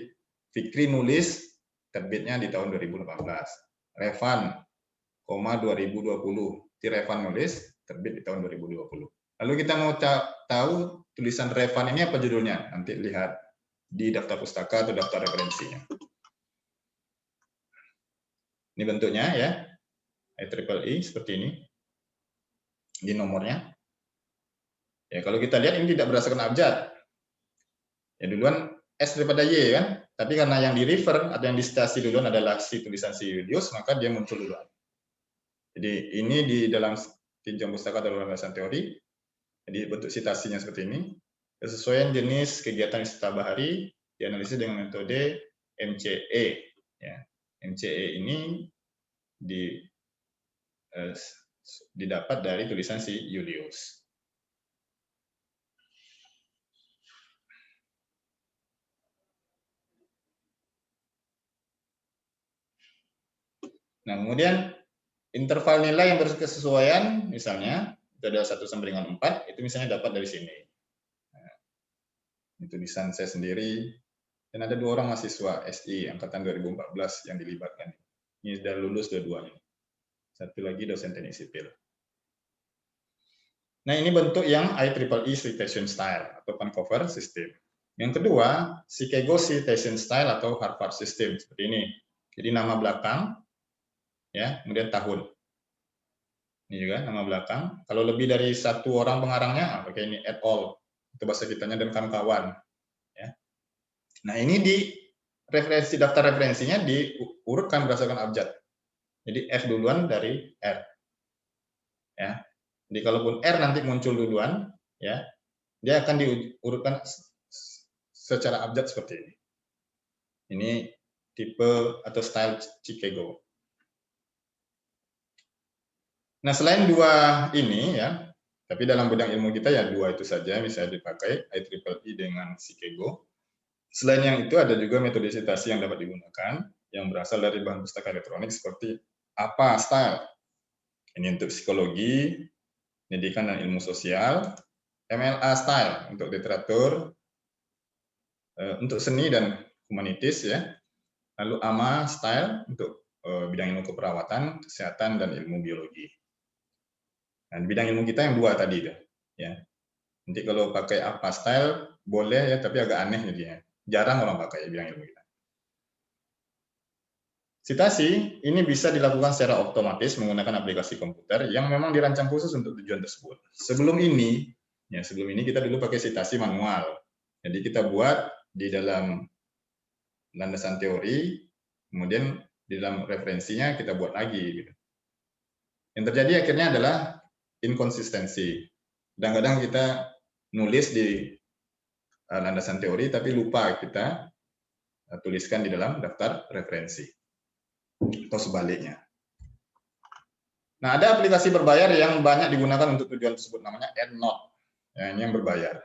Fikri nulis terbitnya di tahun 2018. Revan, 2020. Jadi Revan nulis terbit di tahun 2020. Lalu kita mau tahu tulisan Revan ini apa judulnya? Nanti lihat di daftar pustaka atau daftar referensinya. Ini bentuknya ya. IEEE seperti ini. Di nomornya. Ya, kalau kita lihat ini tidak berdasarkan abjad. Ya, duluan S daripada Y kan, tapi karena yang di refer atau yang di citasi duluan adalah si tulisan si Julius, maka dia muncul duluan. Jadi ini di dalam tinjauan pustaka dalam landasan teori. Jadi bentuk citasinya seperti ini. Kesesuaian jenis kegiatan wisata bahari dianalisis dengan metode MCE. Ya, MCE ini didapat dari tulisan si Julius. Nah, kemudian interval nilai yang berkesesuaian, misalnya, itu ada 1/4, itu misalnya dapat dari sini. Nah, ini tulisan saya sendiri, dan ada 2 orang mahasiswa SI, angkatan 2014 yang dilibatkan. Ini sudah lulus dua-duanya. Satu lagi dosen teknik sipil. Nah, ini bentuk yang IEEE citation style, atau Vancouver system. Yang kedua, Chicago citation style, atau Harvard system, seperti ini. Jadi nama belakang, ya, kemudian tahun. Ini juga nama belakang. Kalau lebih dari 1 orang pengarangnya, pakai ini at all. Itu bahasa kitanya dan kawan-kawan. Ya. Nah, ini di referensi daftar referensinya diurutkan berdasarkan abjad. Jadi F duluan dari R. Ya. Jadi kalaupun R nanti muncul duluan, ya, dia akan diurutkan secara abjad seperti ini. Ini tipe atau style Chicago. Nah, selain 2 ini ya, tapi dalam bidang ilmu kita ya 2 itu saja bisa dipakai, IEEE dengan Chicago. Selain yang itu ada juga metode citasi yang dapat digunakan yang berasal dari bahan pustaka elektronik seperti apa style. Ini untuk psikologi, pendidikan dan ilmu sosial, MLA style untuk literatur, untuk seni dan humanitis ya. Lalu AMA style untuk bidang ilmu keperawatan, kesehatan dan ilmu biologi. Nah, bidang ilmu kita yang 2 tadi tuh, ya. Nanti kalau pakai apa style boleh ya, tapi agak aneh jadinya. Jarang orang pakai bidang ilmu kita. Citasi ini bisa dilakukan secara otomatis menggunakan aplikasi komputer yang memang dirancang khusus untuk tujuan tersebut. Sebelum ini kita dulu pakai citasi manual. Jadi kita buat di dalam landasan teori, kemudian di dalam referensinya kita buat lagi. Gitu. Yang terjadi akhirnya adalah inkonsistensi. Kadang-kadang kita nulis di landasan teori, tapi lupa kita tuliskan di dalam daftar referensi. Atau sebaliknya. Nah, ada aplikasi berbayar yang banyak digunakan untuk tujuan tersebut, namanya EndNote. Ya, ini yang berbayar.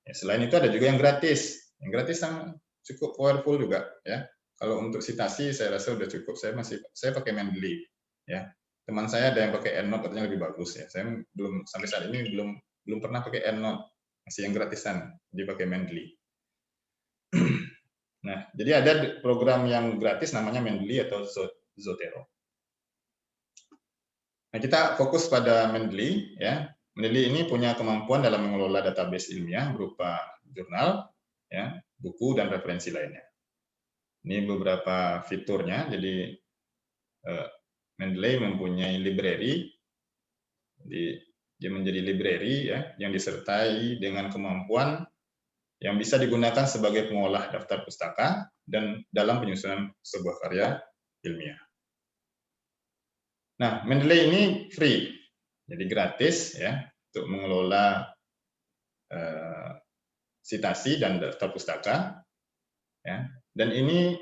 Ya, selain itu ada juga yang gratis. Yang gratis yang cukup powerful juga. Ya. kalau untuk citasi saya rasa udah cukup. Saya pakai Mendeley ya. Teman saya ada yang pakai EndNote katanya lebih bagus ya. Saya belum sampai saat ini belum pernah pakai EndNote, masih yang gratisan, jadi pakai Mendeley. Nah, jadi ada program yang gratis namanya Mendeley atau Zotero. Nah, kita fokus pada Mendeley ya. Mendeley ini punya kemampuan dalam mengelola database ilmiah berupa jurnal, ya, buku dan referensi lainnya. Ini beberapa fiturnya. Jadi Mendeley mempunyai library, dia menjadi library ya, yang disertai dengan kemampuan yang bisa digunakan sebagai pengolah daftar pustaka dan dalam penyusunan sebuah karya ilmiah. Nah, Mendeley ini free, jadi gratis ya untuk mengelola citasi dan daftar pustaka, ya. Dan ini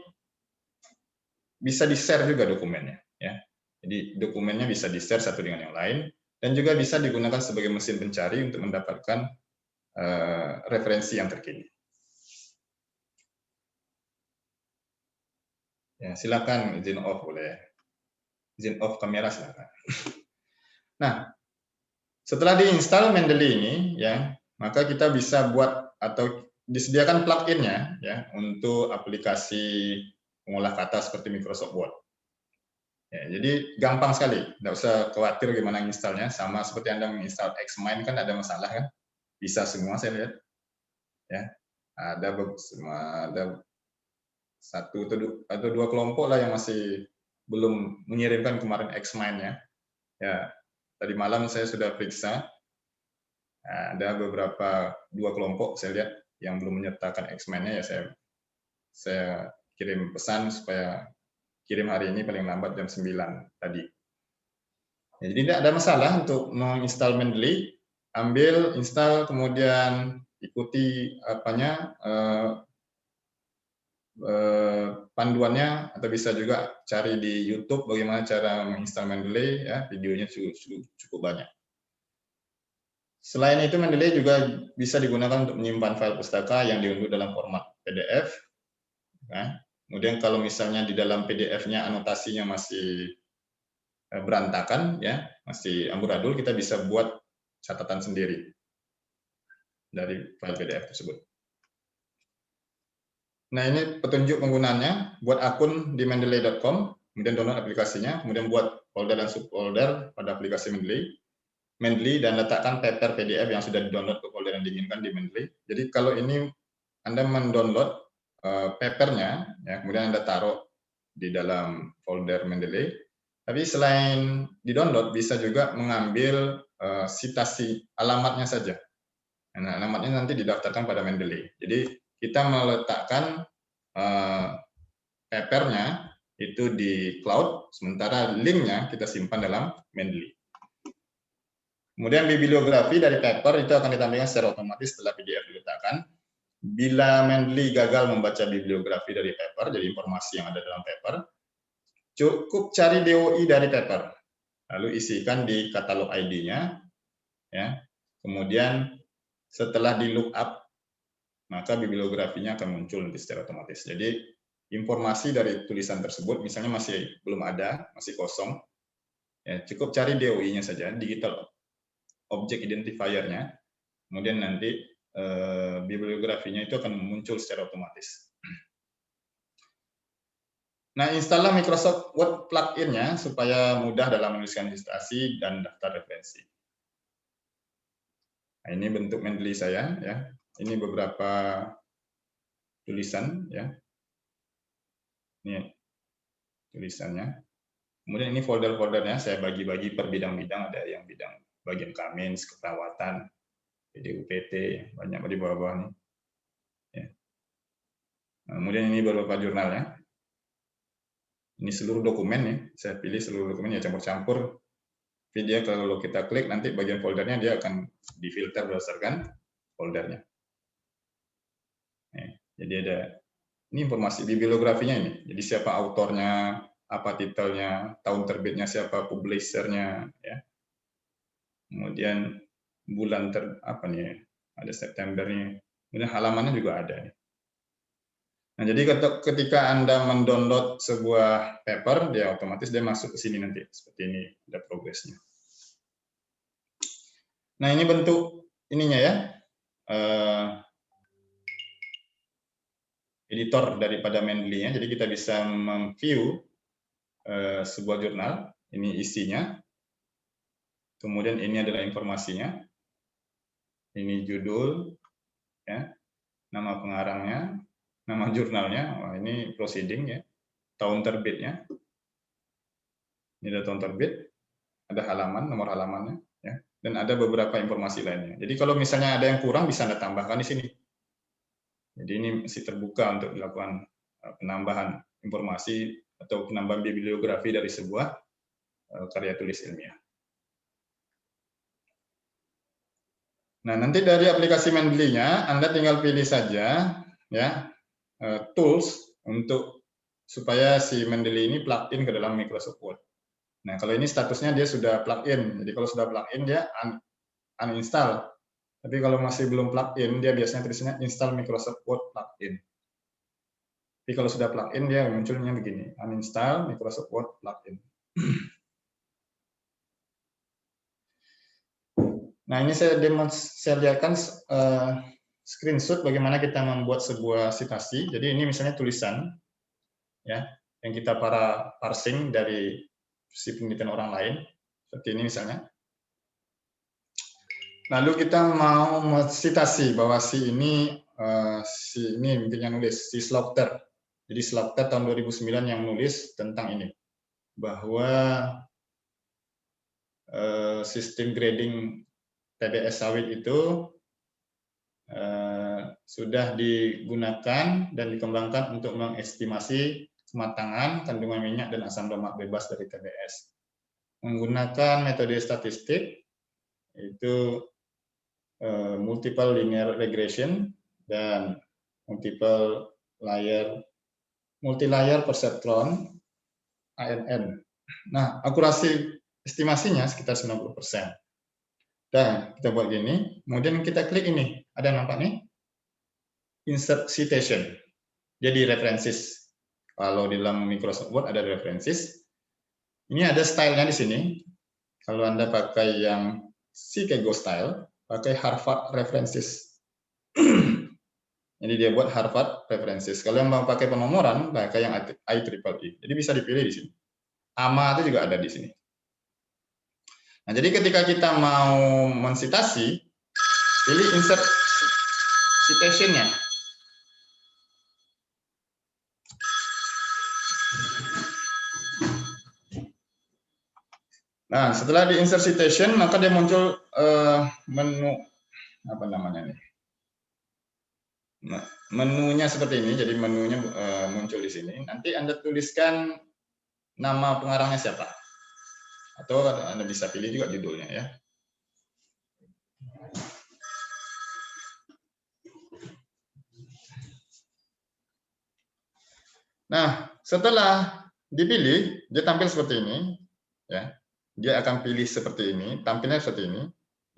bisa di-share juga dokumennya, ya. Jadi dokumennya bisa di-share satu dengan yang lain, dan juga bisa digunakan sebagai mesin pencari untuk mendapatkan referensi yang terkini. Ya, silakan izin off boleh. Izin off kamera silakan. Nah, setelah diinstal Mendeley ini, ya, maka kita bisa buat atau disediakan plugin-nya ya untuk aplikasi pengolah kata seperti Microsoft Word. Ya, jadi gampang sekali, nggak usah khawatir gimana installnya. Sama seperti Anda menginstal Xmind kan ada masalah kan? Bisa semua saya lihat. Ya, ada satu atau dua kelompok lah yang masih belum mengirimkan kemarin Xmind-nya. Ya, tadi malam saya sudah periksa. Ada beberapa dua kelompok saya lihat yang belum menyertakan Xmind-nya, ya saya kirim pesan supaya kirim hari ini paling lambat jam 9 tadi. Ya, jadi tidak ada masalah untuk menginstal Mendeley, ambil, install, kemudian ikuti panduannya, atau bisa juga cari di YouTube bagaimana cara menginstal Mendeley, ya, videonya cukup banyak. Selain itu, Mendeley juga bisa digunakan untuk menyimpan file pustaka yang diunduh dalam format PDF. Ya. Kemudian kalau misalnya di dalam PDF-nya anotasinya masih berantakan, ya, masih amburadul, kita bisa buat catatan sendiri dari file PDF tersebut. Nah, ini petunjuk penggunanya. Buat akun di mendeley.com, kemudian download aplikasinya, kemudian buat folder dan subfolder pada aplikasi Mendeley, dan letakkan paper PDF yang sudah di-download ke folder yang diinginkan di Mendeley. Jadi kalau ini Anda mendownload papernya, ya, kemudian Anda taruh di dalam folder Mendeley. Tapi selain di-download, bisa juga mengambil citasi alamatnya saja. Nah, alamatnya nanti didaftarkan pada Mendeley. Jadi kita meletakkan papernya itu di cloud, sementara linknya kita simpan dalam Mendeley. Kemudian bibliografi dari paper itu akan ditampilkan secara otomatis setelah PDF diletakkan. Bila Mendeley gagal membaca bibliografi dari paper, jadi informasi yang ada dalam paper, cukup cari DOI dari paper, lalu isikan di katalog ID-nya, ya. Kemudian setelah di lookup, maka bibliografinya akan muncul nanti secara otomatis. Jadi informasi dari tulisan tersebut, misalnya masih belum ada, masih kosong, ya, cukup cari DOI-nya saja, digital object identifier-nya, kemudian nanti bibliografinya itu akan muncul secara otomatis. Nah, installlah Microsoft Word plugin-nya supaya mudah dalam menuliskan citasi dan daftar referensi. Nah, ini bentuk Mendeley saya, ya. Ini beberapa tulisan, ya. Ini tulisannya. Kemudian ini folder-foldernya saya bagi-bagi per bidang-bidang, ada yang bidang bagian Kamins, keperawatan, PDUPT, banyak di bawah-bawah nih. Ya. Nah, kemudian ini beberapa jurnalnya. Ini seluruh dokumen nih, saya pilih seluruh dokumen, ya, campur-campur. Video kalau kita klik nanti bagian foldernya dia akan difilter berdasarkan foldernya. Nah, jadi ada ini informasi bibliografinya ini. Jadi siapa autornya, apa titelnya, tahun terbitnya siapa, publishernya, ya. Kemudian bulan apa nih? Ada September nih. Kemudian halamannya juga ada. Nah, jadi ketika Anda mendownload sebuah paper, dia otomatis dia masuk ke sini nanti. Seperti ini, ada progresnya. Nah, ini bentuk ininya ya. Editor daripada Mendeley-nya. Jadi kita bisa memview sebuah jurnal. Ini isinya. Kemudian ini adalah informasinya. Ini judul, ya, nama pengarangnya, nama jurnalnya. Wah, ini proceeding ya. Tahun terbitnya. Ini ada tahun terbit. Ada halaman, nomor halamannya, ya. Dan ada beberapa informasi lainnya. Jadi kalau misalnya ada yang kurang bisa Anda tambahkan di sini. Jadi ini masih terbuka untuk dilakukan penambahan informasi atau penambahan bibliografi dari sebuah karya tulis ilmiah. Nah, nanti dari aplikasi Mendeley-nya Anda tinggal pilih saja ya tools untuk supaya si Mendeley ini plug-in ke dalam Microsoft Word. Nah, kalau ini statusnya dia sudah plug-in. Jadi kalau sudah plug-in dia uninstall. Tapi kalau masih belum plug-in, dia biasanya tulisannya install Microsoft Word plug-in. Tapi kalau sudah plug-in, dia munculnya begini, uninstall Microsoft Word plug-in. Nah, ini saya lihatkan screenshot bagaimana kita membuat sebuah citasi. Jadi ini misalnya tulisan, ya, yang kita parsing dari si penelitian orang lain, seperti ini misalnya. Lalu kita mau citasi bahwa si ini mungkin yang nulis, si Slaughter. Jadi Slaughter tahun 2009 yang nulis tentang ini, bahwa sistem grading TBS sawit itu sudah digunakan dan dikembangkan untuk mengestimasi kematangan, kandungan minyak dan asam lemak bebas dari TBS. Menggunakan metode statistik, itu multiple linear regression dan multi-layer perceptron ANN. Nah, akurasi estimasinya sekitar 90%. Dan kita buat gini, kemudian kita klik ini, ada nampak nih? Insert citation. Jadi references. Kalau di dalam Microsoft Word ada references. Ini ada stylenya di sini. Kalau Anda pakai yang Chicago style, pakai Harvard references. Jadi dia buat Harvard references. Kalau yang mau pakai penomoran, pakai yang IEEE. Jadi bisa dipilih di sini. AMA itu juga ada di sini. Nah, jadi ketika kita mau mensitasi, pilih insert citation-nya. Nah, setelah di insert citation, maka dia muncul menu apa namanya nih? Menunya seperti ini. Jadi menunya muncul di sini. Nanti Anda tuliskan nama pengarangnya siapa, atau Anda bisa pilih juga judulnya ya. Nah, setelah dipilih, dia tampil seperti ini, ya. Dia akan pilih seperti ini, tampilnya seperti ini.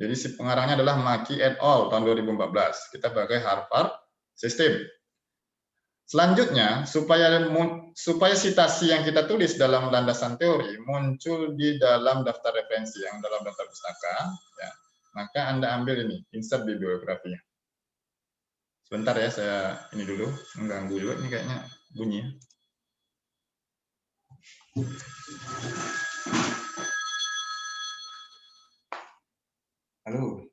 Jadi si pengarangnya adalah Maki et al. Tahun 2014. Kita pakai Harvard System. Selanjutnya, supaya citasi yang kita tulis dalam landasan teori muncul di dalam daftar referensi yang dalam daftar pustaka, ya, maka Anda ambil ini, insert bibliografinya. Sebentar ya, saya ini dulu, mengganggu juga ini kayaknya bunyi. Halo.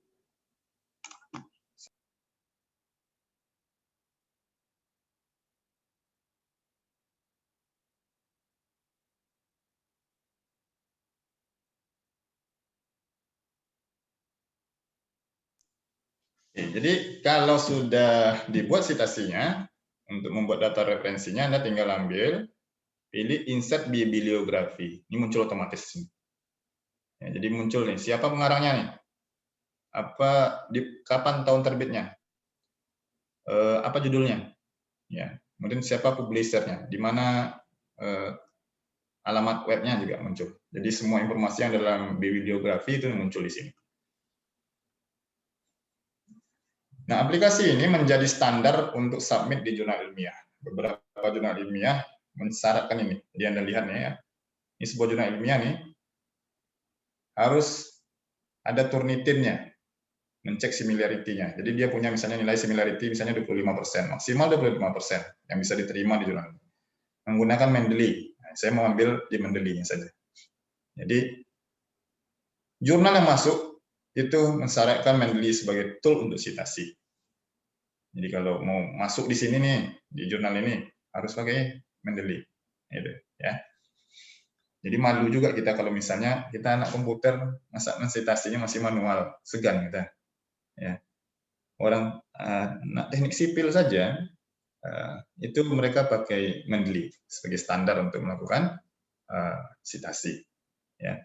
Jadi kalau sudah dibuat citasinya, untuk membuat data referensinya, Anda tinggal ambil, pilih insert bibliografi. Ini muncul otomatis. Ya, jadi muncul nih, siapa pengarangnya nih? Kapan tahun terbitnya? Apa judulnya? Ya, kemudian siapa publishernya? Di mana alamat webnya juga muncul. Jadi semua informasi yang dalam bibliografi itu muncul di sini. Nah, aplikasi ini menjadi standar untuk submit di jurnal ilmiah. beberapa jurnal ilmiah mensyaratkan ini. Jadi Anda lihat nih ya, ini sebuah jurnal ilmiah nih, harus ada Turnitinnya, mencek similarity-nya. Jadi dia punya misalnya nilai similarity misalnya 25%, maksimal 25% yang bisa diterima di jurnal. Menggunakan Mendeley. Nah, saya mau ambil di Mendeley saja. Jadi jurnal yang masuk itu mensyaratkan Mendeley sebagai tool untuk sitasi. Jadi kalau mau masuk di sini nih, di jurnal ini harus pakai Mendeley. Gitu, ya. Jadi malu juga kita kalau misalnya kita anak komputer, masa sitasinya masih manual, segan kita. Ya. Orang anak teknik sipil saja itu mereka pakai Mendeley sebagai standar untuk melakukan sitasi. Ya.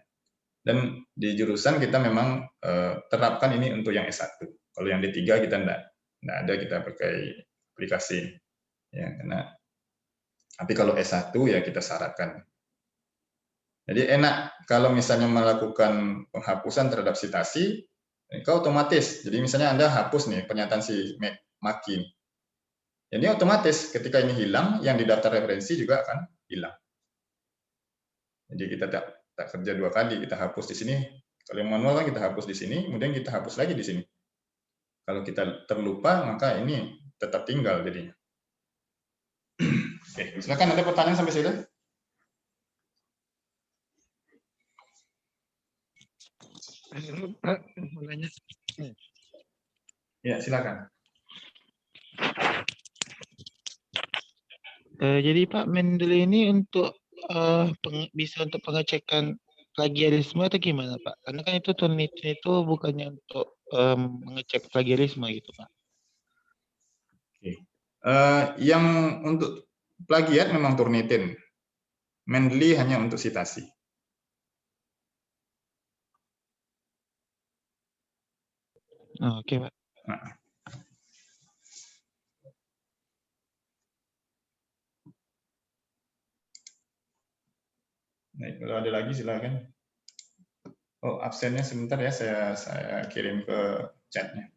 Dan di jurusan kita memang terapkan ini untuk yang S1. Kalau yang D3 kita enggak ada, kita pakai aplikasi. Ya, tapi kalau S1 ya kita syaratkan. Jadi enak kalau misalnya melakukan penghapusan terhadap sitasi, kau otomatis. Jadi misalnya Anda hapus nih pernyataan si Maki. Jadi otomatis ketika ini hilang, yang di daftar referensi juga akan hilang. Jadi kita tak kerja dua kali, kita hapus di sini. Kalau yang manual kan kita hapus di sini, kemudian kita hapus lagi di sini. Kalau kita terlupa, maka ini tetap tinggal jadinya. Oke, silakan ada pertanyaan sampai sini. Pak, mau nanya. Ya, silakan. Jadi Pak, Mendeley ini untuk bisa untuk pengecekan plagiarisme atau gimana Pak? Karena kan itu Turnitin itu bukannya untuk mengecek plagiarisme gitu Pak. Oke. Yang untuk plagiat memang Turnitin. Mendeley hanya untuk sitasi. Oh, oke Pak. Nah, kalau ada lagi silakan. Oh, absennya sebentar ya, saya kirim ke chatnya.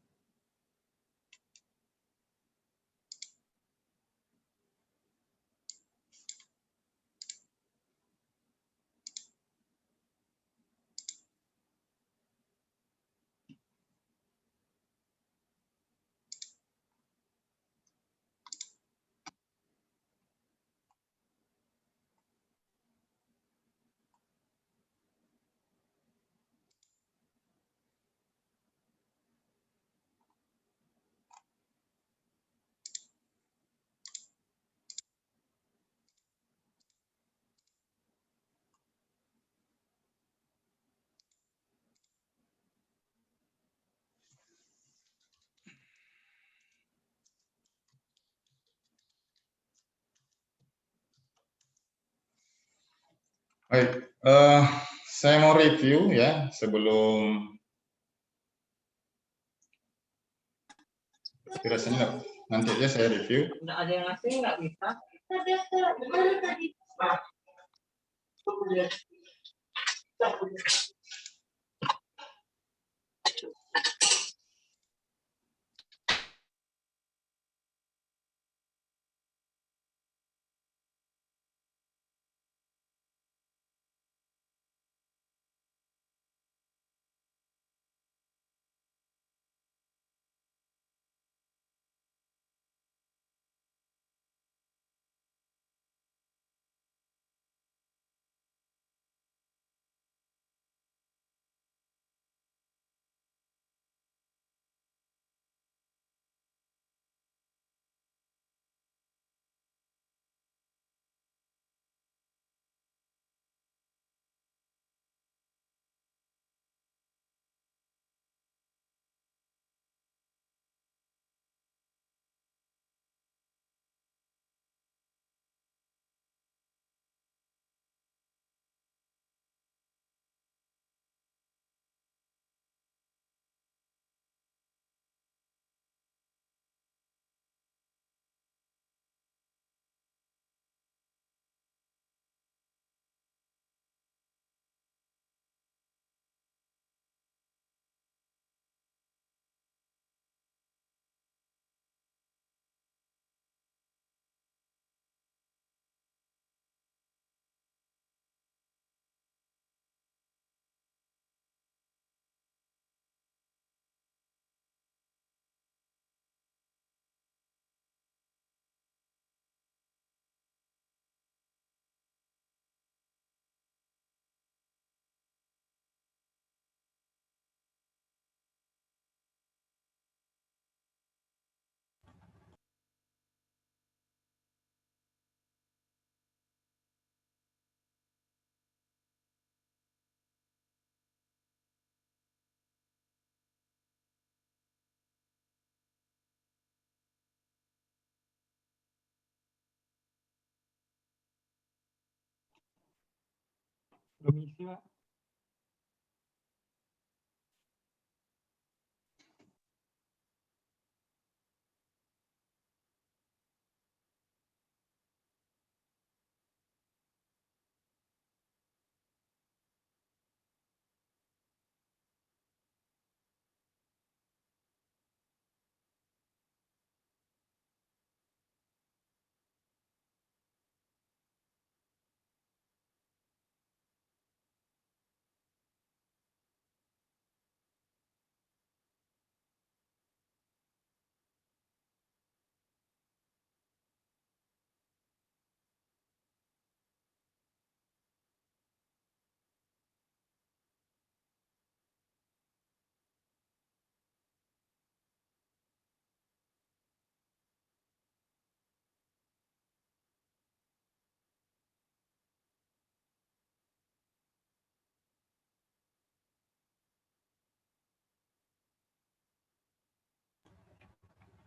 Baik, saya mau review ya sebelum rasanya nanti aja saya review. Nggak ada yang ngasih nggak bisa. Permisi, Pak.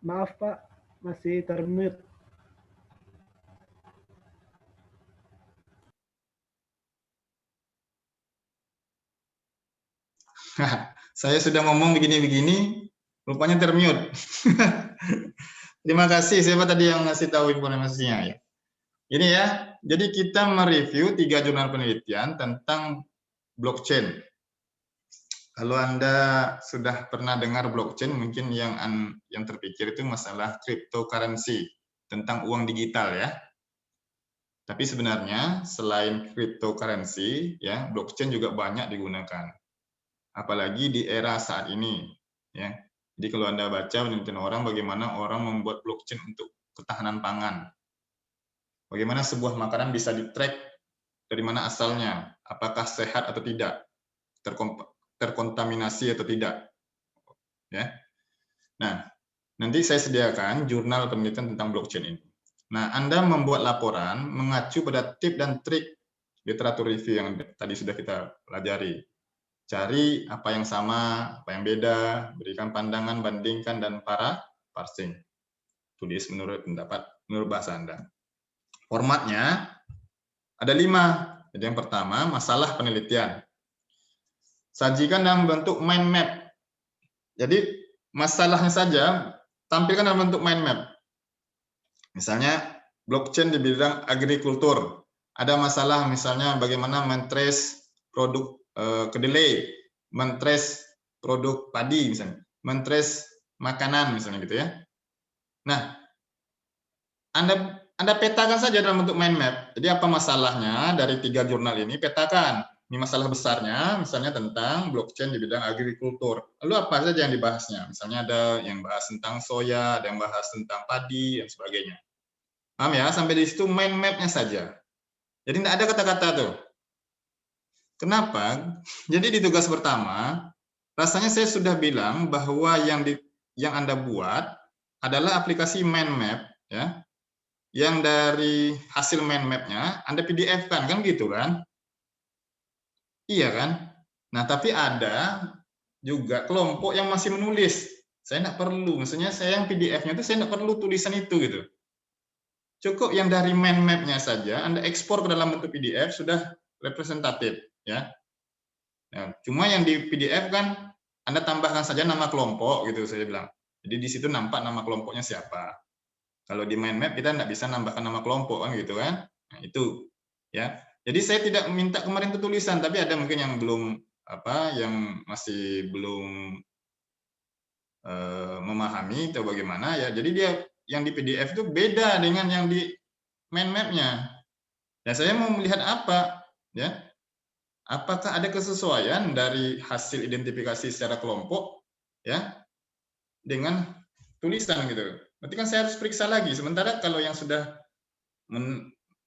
Maaf Pak, masih termute. Saya sudah ngomong begini-begini, rupanya termute. Terima kasih, siapa tadi yang ngasih tahu informasinya ya. Ini ya, jadi kita mereview 3 jurnal penelitian tentang blockchain. Kalau Anda sudah pernah dengar blockchain, mungkin yang terpikir itu masalah cryptocurrency, tentang uang digital ya. Tapi sebenarnya selain cryptocurrency, ya, blockchain juga banyak digunakan. Apalagi di era saat ini, ya. Jadi kalau Anda baca penelitian orang, bagaimana orang membuat blockchain untuk ketahanan pangan. Bagaimana sebuah makanan bisa di-track dari mana asalnya, apakah sehat atau tidak, terkontaminasi atau tidak. Ya. Nah, nanti saya sediakan jurnal penelitian tentang blockchain ini. Nah, Anda membuat laporan mengacu pada tips dan trik literatur review yang tadi sudah kita pelajari. Cari apa yang sama, apa yang beda, berikan pandangan, bandingkan, dan parsing. Tulis menurut pendapat, menurut bahasa Anda. Formatnya ada 5. Jadi yang pertama, masalah penelitian. Sajikan dalam bentuk mind map. Jadi masalahnya saja tampilkan dalam bentuk mind map. Misalnya blockchain di bidang agrikultur. Ada masalah misalnya bagaimana men-trace produk kedelai, men-trace produk padi misalnya, men-trace makanan misalnya gitu ya. Nah, Anda petakan saja dalam bentuk mind map. Jadi apa masalahnya dari 3 jurnal ini, petakan. Ini masalah besarnya, misalnya tentang blockchain di bidang agrikultur. Lalu apa saja yang dibahasnya? Misalnya ada yang bahas tentang soya, ada yang bahas tentang padi, dan sebagainya. Paham ya? Sampai di situ mind map-nya saja. Jadi tidak ada kata-kata tuh. Kenapa? Jadi di tugas pertama, rasanya saya sudah bilang bahwa yang Anda buat adalah aplikasi mind map, ya. Yang dari hasil mind map-nya Anda PDF-kan, kan gitu kan? Iya kan? Nah, tapi ada juga kelompok yang masih menulis. Saya tidak perlu, maksudnya saya yang PDF-nya itu saya tidak perlu tulisan itu gitu. Cukup yang dari mind map-nya saja Anda ekspor ke dalam bentuk PDF sudah representatif, ya. Nah, cuma yang di PDF kan Anda tambahkan saja nama kelompok gitu saya bilang. Jadi di situ nampak nama kelompoknya siapa. Kalau di mind map kita tidak bisa nambahkan nama kelompok kan gitu kan. Nah, itu ya. Jadi saya tidak minta kemarin itu tulisan, tapi ada mungkin yang belum yang masih belum memahami atau bagaimana ya. Jadi dia yang di PDF itu beda dengan yang di mind map-nya. Ya saya mau melihat apa ya. Apakah ada kesesuaian dari hasil identifikasi secara kelompok ya dengan tulisan gitu. Berarti kan saya harus periksa lagi. Sementara kalau yang sudah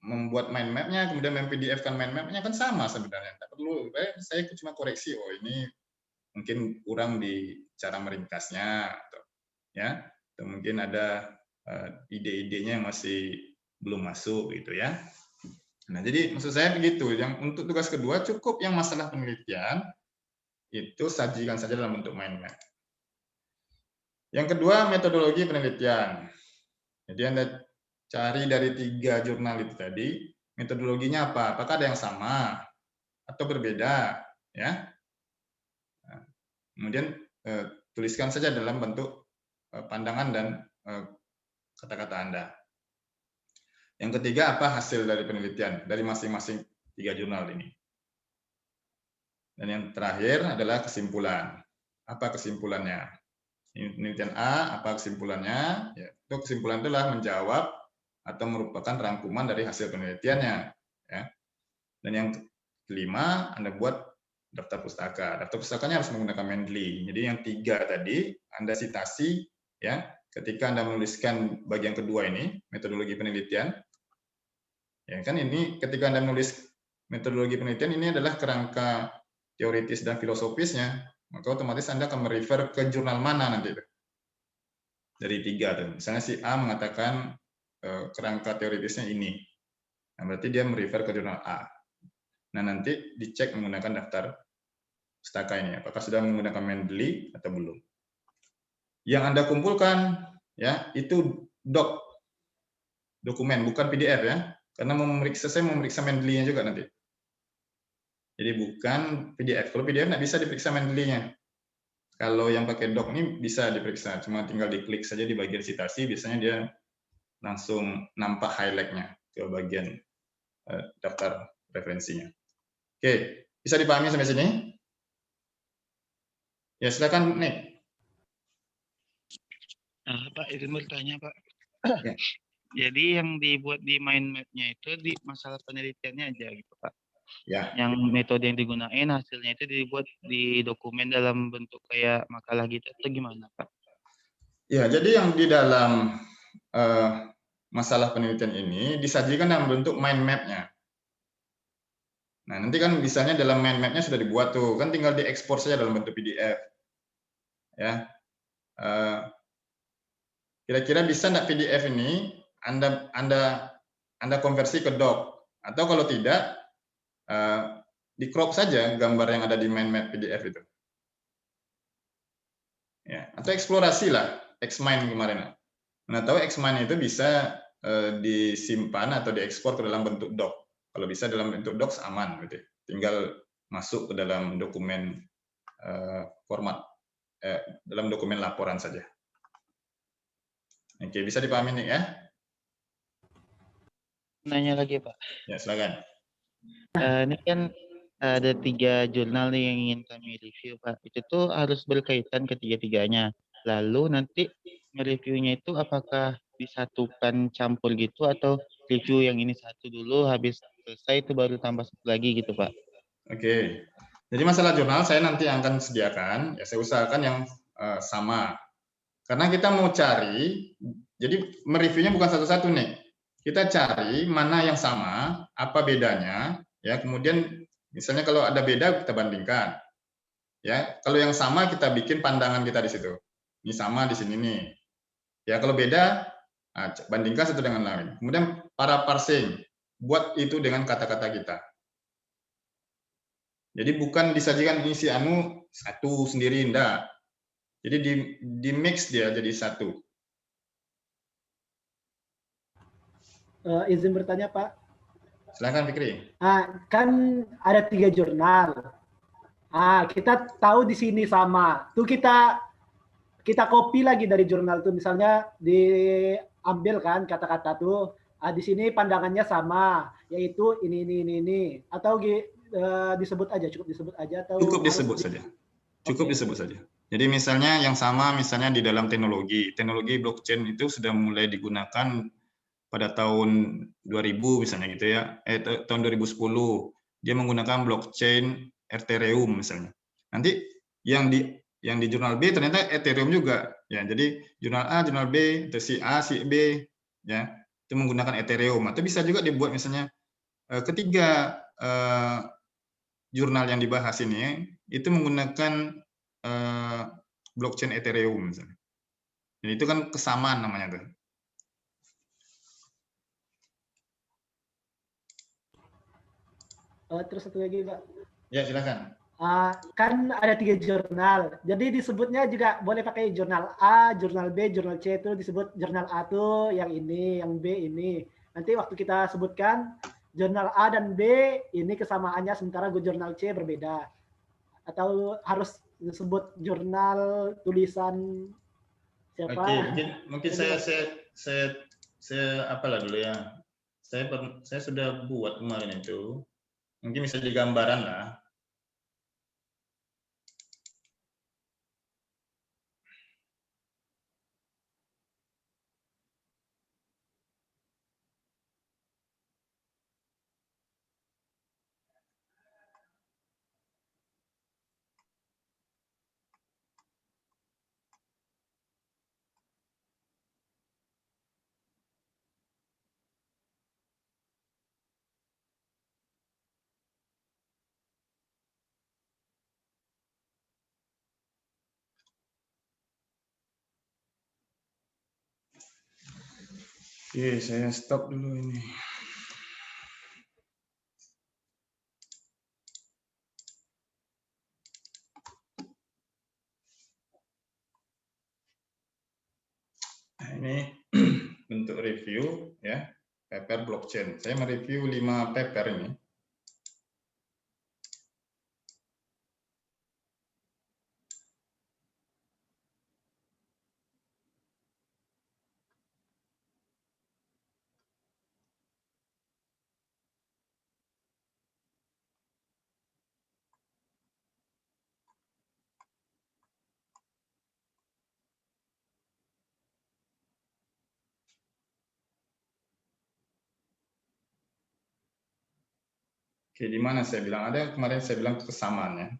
membuat mind map-nya kemudian mem-PDF-kan mind map-nya kan sama sebenarnya. Tak perlu, saya cuma koreksi, oh ini mungkin kurang di cara meringkasnya atau ya, atau mungkin ada ide-idenya yang masih belum masuk gitu ya. Nah, jadi maksud saya begitu, yang untuk tugas kedua cukup yang masalah penelitian itu sajikan saja dalam bentuk mind map. Yang kedua, metodologi penelitian. Jadi Anda cari dari 3 jurnal itu tadi, metodologinya apa? Apakah ada yang sama? atau berbeda, ya. Nah, kemudian tuliskan saja dalam bentuk pandangan dan kata-kata Anda. Yang ketiga, apa hasil dari penelitian dari masing-masing 3 jurnal ini. Dan yang terakhir adalah kesimpulan. Apa kesimpulannya? Penelitian A, apa kesimpulannya? Ya, itu kesimpulan itulah menjawab atau merupakan rangkuman dari hasil penelitiannya. Ya. Dan yang kelima, Anda buat daftar pustaka. Daftar pustakanya harus menggunakan Mendeley. Jadi yang 3 tadi, Anda citasi, ya, ketika Anda menuliskan bagian kedua ini, metodologi penelitian. Ya kan, ini ketika Anda menulis metodologi penelitian, ini adalah kerangka teoritis dan filosofisnya, maka otomatis Anda akan merefer ke jurnal mana nanti itu. Dari 3 tuh. Misalnya si A mengatakan kerangka teoritisnya ini. Nah, berarti dia merefer ke jurnal A. Nah, nanti dicek menggunakan daftar pustaka ini, apakah sudah menggunakan Mendeley atau belum. Yang Anda kumpulkan, ya, itu dokumen, bukan PDF, ya. Karena saya memeriksa Mendeley-nya juga nanti. Jadi bukan PDF. Kalau PDF nggak bisa diperiksa Mendeley-nya. Kalau yang pakai doc ini bisa diperiksa, cuma tinggal diklik saja di bagian citasi, biasanya dia langsung nampak highlight-nya ke bagian daftar referensinya. Oke, bisa dipahami sampai sini? Ya, silakan, Nick. Pak, izin bertanya, Pak. Ya. Jadi yang dibuat di mind map-nya itu di masalah penelitiannya aja gitu, Pak. Ya. Yang metode yang digunain hasilnya itu dibuat di dokumen dalam bentuk kayak makalah gitu atau gimana, Pak? Ya, jadi yang di dalam masalah penelitian ini disajikan dalam bentuk mind map-nya. Nah, nanti kan misalnya dalam mind map-nya sudah dibuat tuh, kan tinggal diekspor saja dalam bentuk PDF. Ya. Kira-kira bisa nggak PDF ini Anda konversi ke doc, atau kalau tidak di crop saja gambar yang ada di mind map PDF itu. Ya, atau eksplorasi lah, Xmind kemarin. Mana tahu Xmind itu bisa disimpan atau diekspor ke dalam bentuk doc. Kalau bisa dalam bentuk docs aman, gitu. Tinggal masuk ke dalam dokumen format dalam dokumen laporan saja. Oke, bisa dipahami nih, ya? Nanya lagi, Pak. Ya, silakan. Ini kan ada 3 jurnal nih yang ingin kami review, Pak. Itu tuh harus berkaitan ketiga-tiganya. Lalu nanti nge-reviewnya itu apakah disatukan campur gitu atau review yang ini satu dulu, habis selesai itu baru tambah satu lagi gitu, Pak? Oke. Jadi masalah jurnal saya nanti akan sediakan, ya saya usahakan yang sama. Karena kita mau cari, jadi mereviewnya bukan satu-satu nih. Kita cari mana yang sama, apa bedanya, ya. Kemudian misalnya kalau ada beda kita bandingkan. Ya, kalau yang sama kita bikin pandangan kita di situ. Ini sama di sini nih. Ya, kalau beda bandingkan satu dengan lain. Kemudian para parsing, buat itu dengan kata-kata kita. Jadi bukan disajikan ini si anu satu sendiri, enggak. Jadi di mix dia jadi satu. Izin bertanya, Pak. Silakan Fikri. Kan ada 3 jurnal. Kita tahu di sini sama. Tuh kita copy lagi dari jurnal tuh, misalnya diambil kan kata-kata tuh. Di sini pandangannya sama, yaitu ini. Atau disebut aja, cukup disebut aja atau cukup disebut saja. Cukup disebut saja. Jadi misalnya yang sama, misalnya di dalam teknologi blockchain itu sudah mulai digunakan pada tahun 2000 misalnya gitu ya, tahun 2010 dia menggunakan blockchain Ethereum misalnya. Nanti yang di jurnal B ternyata Ethereum juga, ya. Jadi jurnal A, jurnal B, atau si A, si B, ya itu menggunakan Ethereum. Atau bisa juga dibuat misalnya ketiga jurnal yang dibahas ini itu menggunakan blockchain Ethereum misalnya. Jadi itu kan kesamaan namanya tuh. Terus satu lagi, Pak. Ya, silakan. Kan ada 3 jurnal. Jadi disebutnya juga boleh pakai jurnal A, jurnal B, jurnal C itu disebut jurnal A tuh yang ini, yang B ini. Nanti waktu kita sebutkan jurnal A dan B ini kesamaannya, sementara jurnal C berbeda. Atau harus disebut jurnal tulisan siapa? Oke, mungkin saya apalah dulu ya. Saya sudah buat kemarin itu. Mungkin bisa digambaran lah. Oke, saya stop dulu ini. Nah, ini bentuk review ya, paper blockchain. Saya mereview 5 paper ini. Oke, di mana saya bilang ada kemarin saya bilang kesamaannya.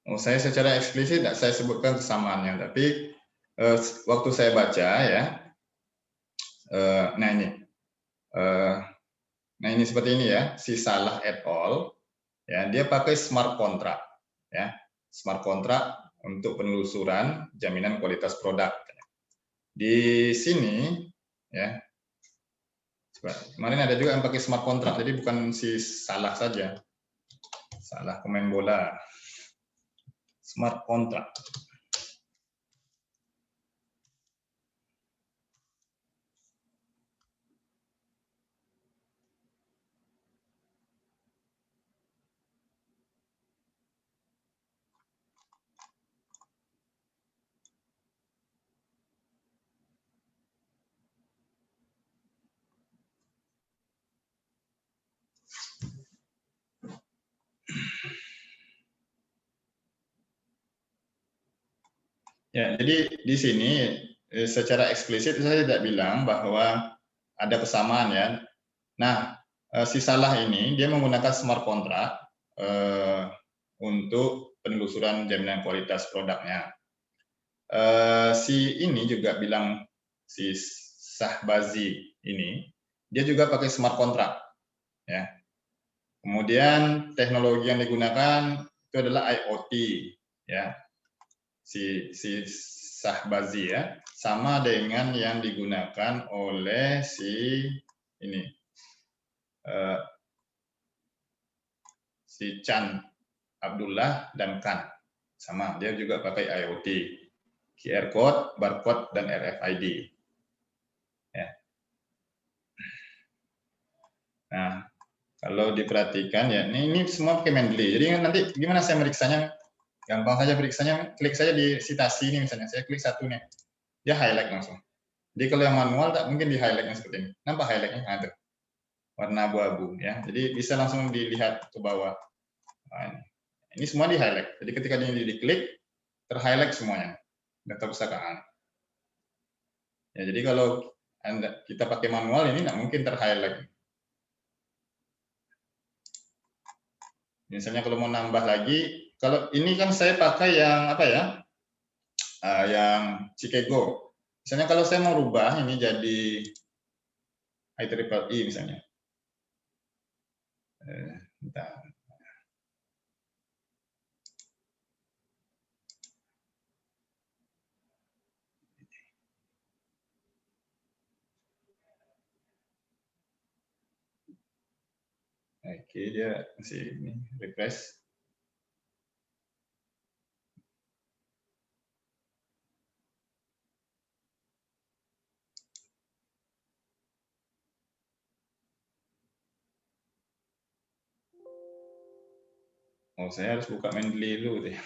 Oh, saya secara eksplisit tidak saya sebutkan kesamaannya, tapi waktu saya baca ya, nah ini seperti ini ya, si Salah et al. Ya, dia pakai smart contract, ya, smart contract untuk penelusuran jaminan kualitas produk. Di sini, ya, kemarin ada juga yang pakai smart contract, jadi bukan si Salah saja, Salah pemain bola. Smart contract. Ya, jadi di sini secara eksplisit saya tidak bilang bahwa ada kesamaan ya. Nah, si Salah ini dia menggunakan smart contract untuk penelusuran jaminan kualitas produknya. Si ini juga bilang si Shahbazi ini dia juga pakai smart contract ya. Kemudian teknologi yang digunakan itu adalah IoT ya. Si Shahbazi ya, sama dengan yang digunakan oleh si ini si Chan Abdullah dan Khan, sama dia juga pakai IoT, QR code, barcode dan RFID ya. Nah, kalau diperhatikan ya, ini semua pakai Mendeley. Jadi nanti gimana saya meriksanya? Gampang saja periksanya, klik saja di citasi ini misalnya, saya klik satu nih, dia highlight langsung. Jadi kalau yang manual tak mungkin di highlightnya seperti ini. Nampak highlightnya? Nah, itu warna abu-abu ya. Jadi bisa langsung dilihat ke bawah. Nah, ini semua di highlight. Jadi ketika ini diklik, terhighlight semuanya data pustakaan. Ya, jadi kalau kita pakai manual ini nggak mungkin terhighlight. Misalnya kalau mau nambah lagi, kalau ini kan saya pakai yang apa ya? Yang Chicago. Misalnya kalau saya mau rubah ini jadi IEEE misalnya. Bentar. Oke, dia masih ini refresh. Oh, saya harus buka Mendeley dulu deh.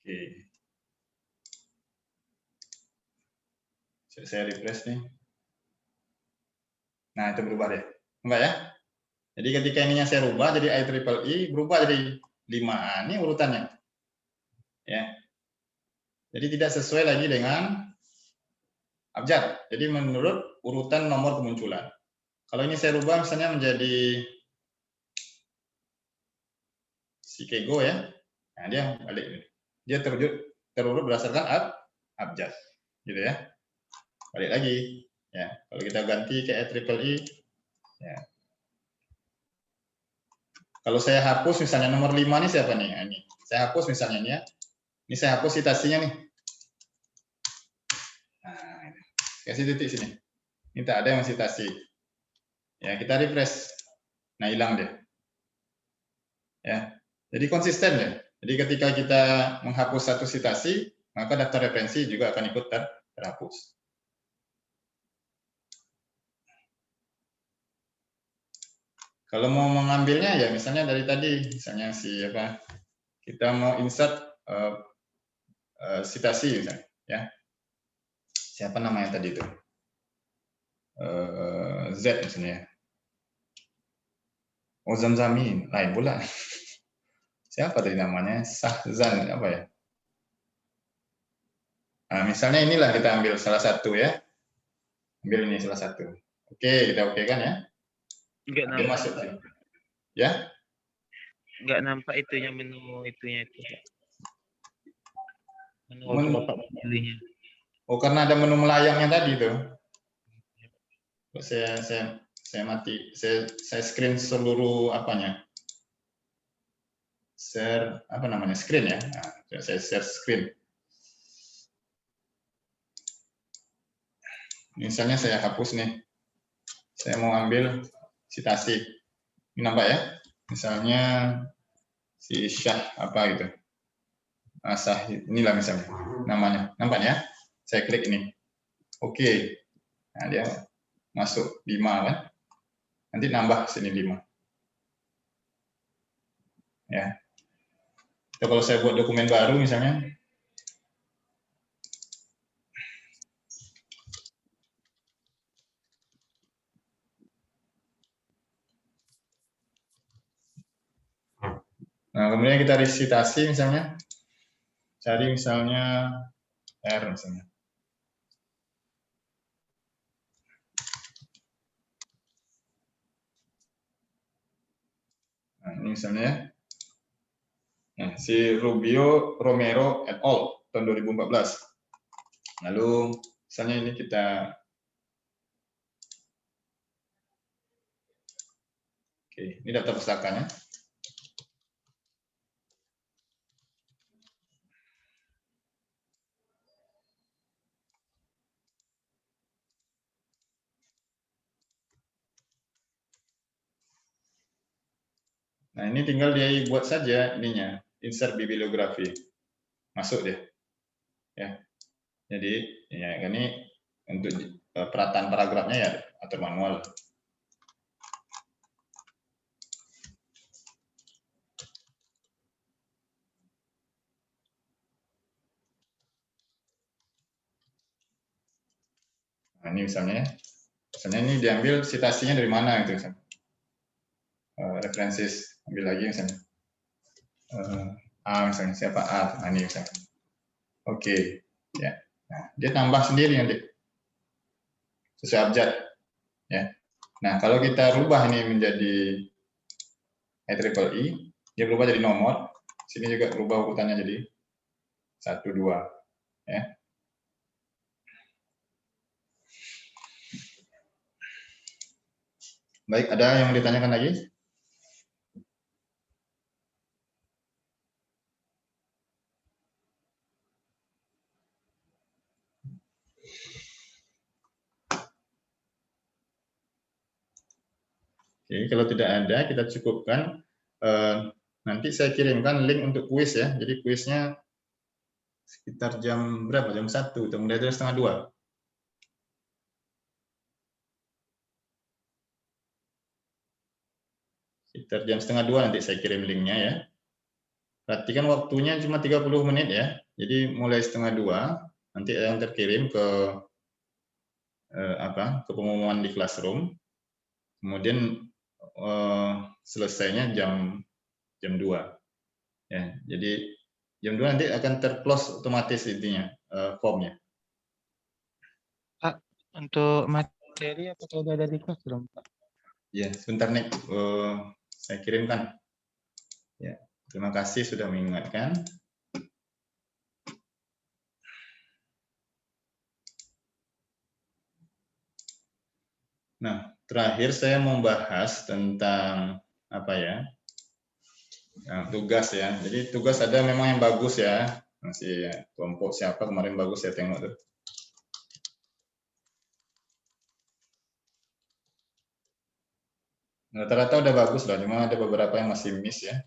Oke. Saya refresh nih. Nah, itu berubah deh. Enggak ya? Jadi ketika ininya saya rubah jadi IEEE berubah jadi 5. Ini urutannya. Ya. Jadi tidak sesuai lagi dengan abjad. Jadi menurut urutan nomor kemunculan. Kalau ini saya rubah misalnya menjadi Chicago ya. Nah, dia balik. Dia terurut berdasarkan abjad. Gitu ya. Balik lagi. Ya, kalau kita ganti ke IEEE ya. Kalau saya hapus misalnya nomor 5 ini siapa nih? Nah, ini. Saya hapus misalnya ini ya. Ini saya hapus citasinya nih. Nah, ini. Kasih titik sini. Ini tak ada yang citasi. Ya, kita refresh. Nah, hilang dia. Ya. Jadi konsisten ya. Jadi ketika kita menghapus satu citasi, maka daftar referensi juga akan ikut terhapus. Kalau mau mengambilnya ya misalnya dari tadi, misalnya siapa? Kita mau insert citasi misalnya, ya. Siapa namanya tadi itu? Z misalnya. Oh, Zamzami, lain pula. Siapa tadi namanya? Sahzan apa ya? Nah, misalnya inilah kita ambil salah satu ya. Ambil ini salah satu. Oke, kita oke kan ya? Nggak Dia nampak, masuk Pak. sih. Ya? Nggak nampak itunya menu itunya itu, Pak. Menu Menu. Bapak memilihnya. Oh, karena ada menu melayangnya tadi tuh. Saya mati. Saya screen seluruh apanya. Share apa namanya? Screen ya. Nah, saya share screen. Misalnya saya hapus nih. Saya mau ambil citasi. Ini nampak ya? Misalnya si Syah apa gitu. Sah, inilah misalnya namanya. Nampak ya? Saya klik ini. Oke. Nah, dia masuk 5 kan? Nanti nambah sini 5. Ya. Itu kalau saya buat dokumen baru misalnya. Nah, kemudian kita resitasi misalnya. Cari misalnya R misalnya. Nah, ini misalnya ya. Nah, si Rubio Romero et al. Tahun 2014. Lalu misalnya ini kita oke, ini daftar pustakanya. Nah, ini tinggal dia buat saja ininya, insert bibliografi. Masuk dia. Ya. Jadi, ya ini untuk perataan paragrafnya ya atur manual. Nah, ini misalnya ini diambil citasinya dari mana gitu misalnya. References, ambil lagi misalnya. A misalnya, siapa A? Nah, ini misalnya. Oke, ya. Nah, dia tambah sendiri nanti. Sesuai abjad. Ya. Nah, kalau kita rubah ini menjadi IEEE, dia berubah jadi nomor. Sini juga berubah urutannya jadi 1, 2. Ya. Baik, ada yang ditanyakan lagi? Oke, kalau tidak ada kita cukupkan. Nanti saya kirimkan link untuk kuis ya. Jadi kuisnya sekitar jam berapa? Jam 1, mulai dari setengah 2. Sekitar jam setengah 2 nanti saya kirim linknya ya. Perhatikan waktunya cuma 30 menit ya. Jadi mulai setengah 2 nanti yang terkirim ke ke pengumuman di Classroom. Kemudian selesainya jam 2 ya. Jadi jam 2 nanti akan terclose otomatis intinya formnya. Pak, untuk materi apakah sudah ada di Classroom, Pak? Ya, sebentar nih, saya kirimkan. Ya, terima kasih sudah mengingatkan. Nah, terakhir saya membahas tentang apa ya? Tugas ya. Jadi tugas ada memang yang bagus ya. Masih kelompok siapa kemarin bagus saya tengok tuh. Rata-rata udah bagus lah, cuma ada beberapa yang masih miss ya.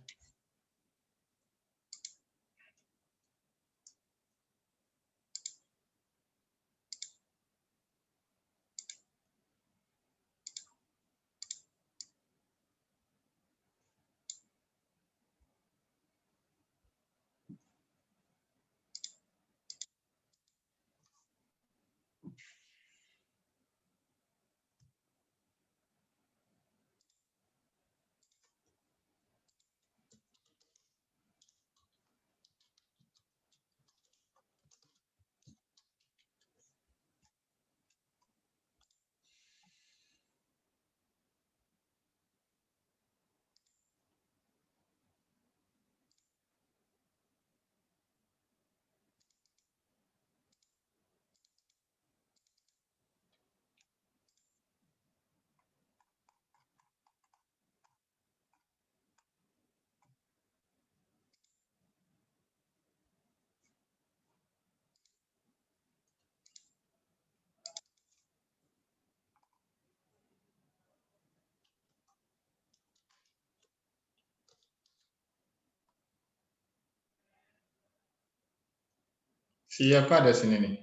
Siapa ada sini nih?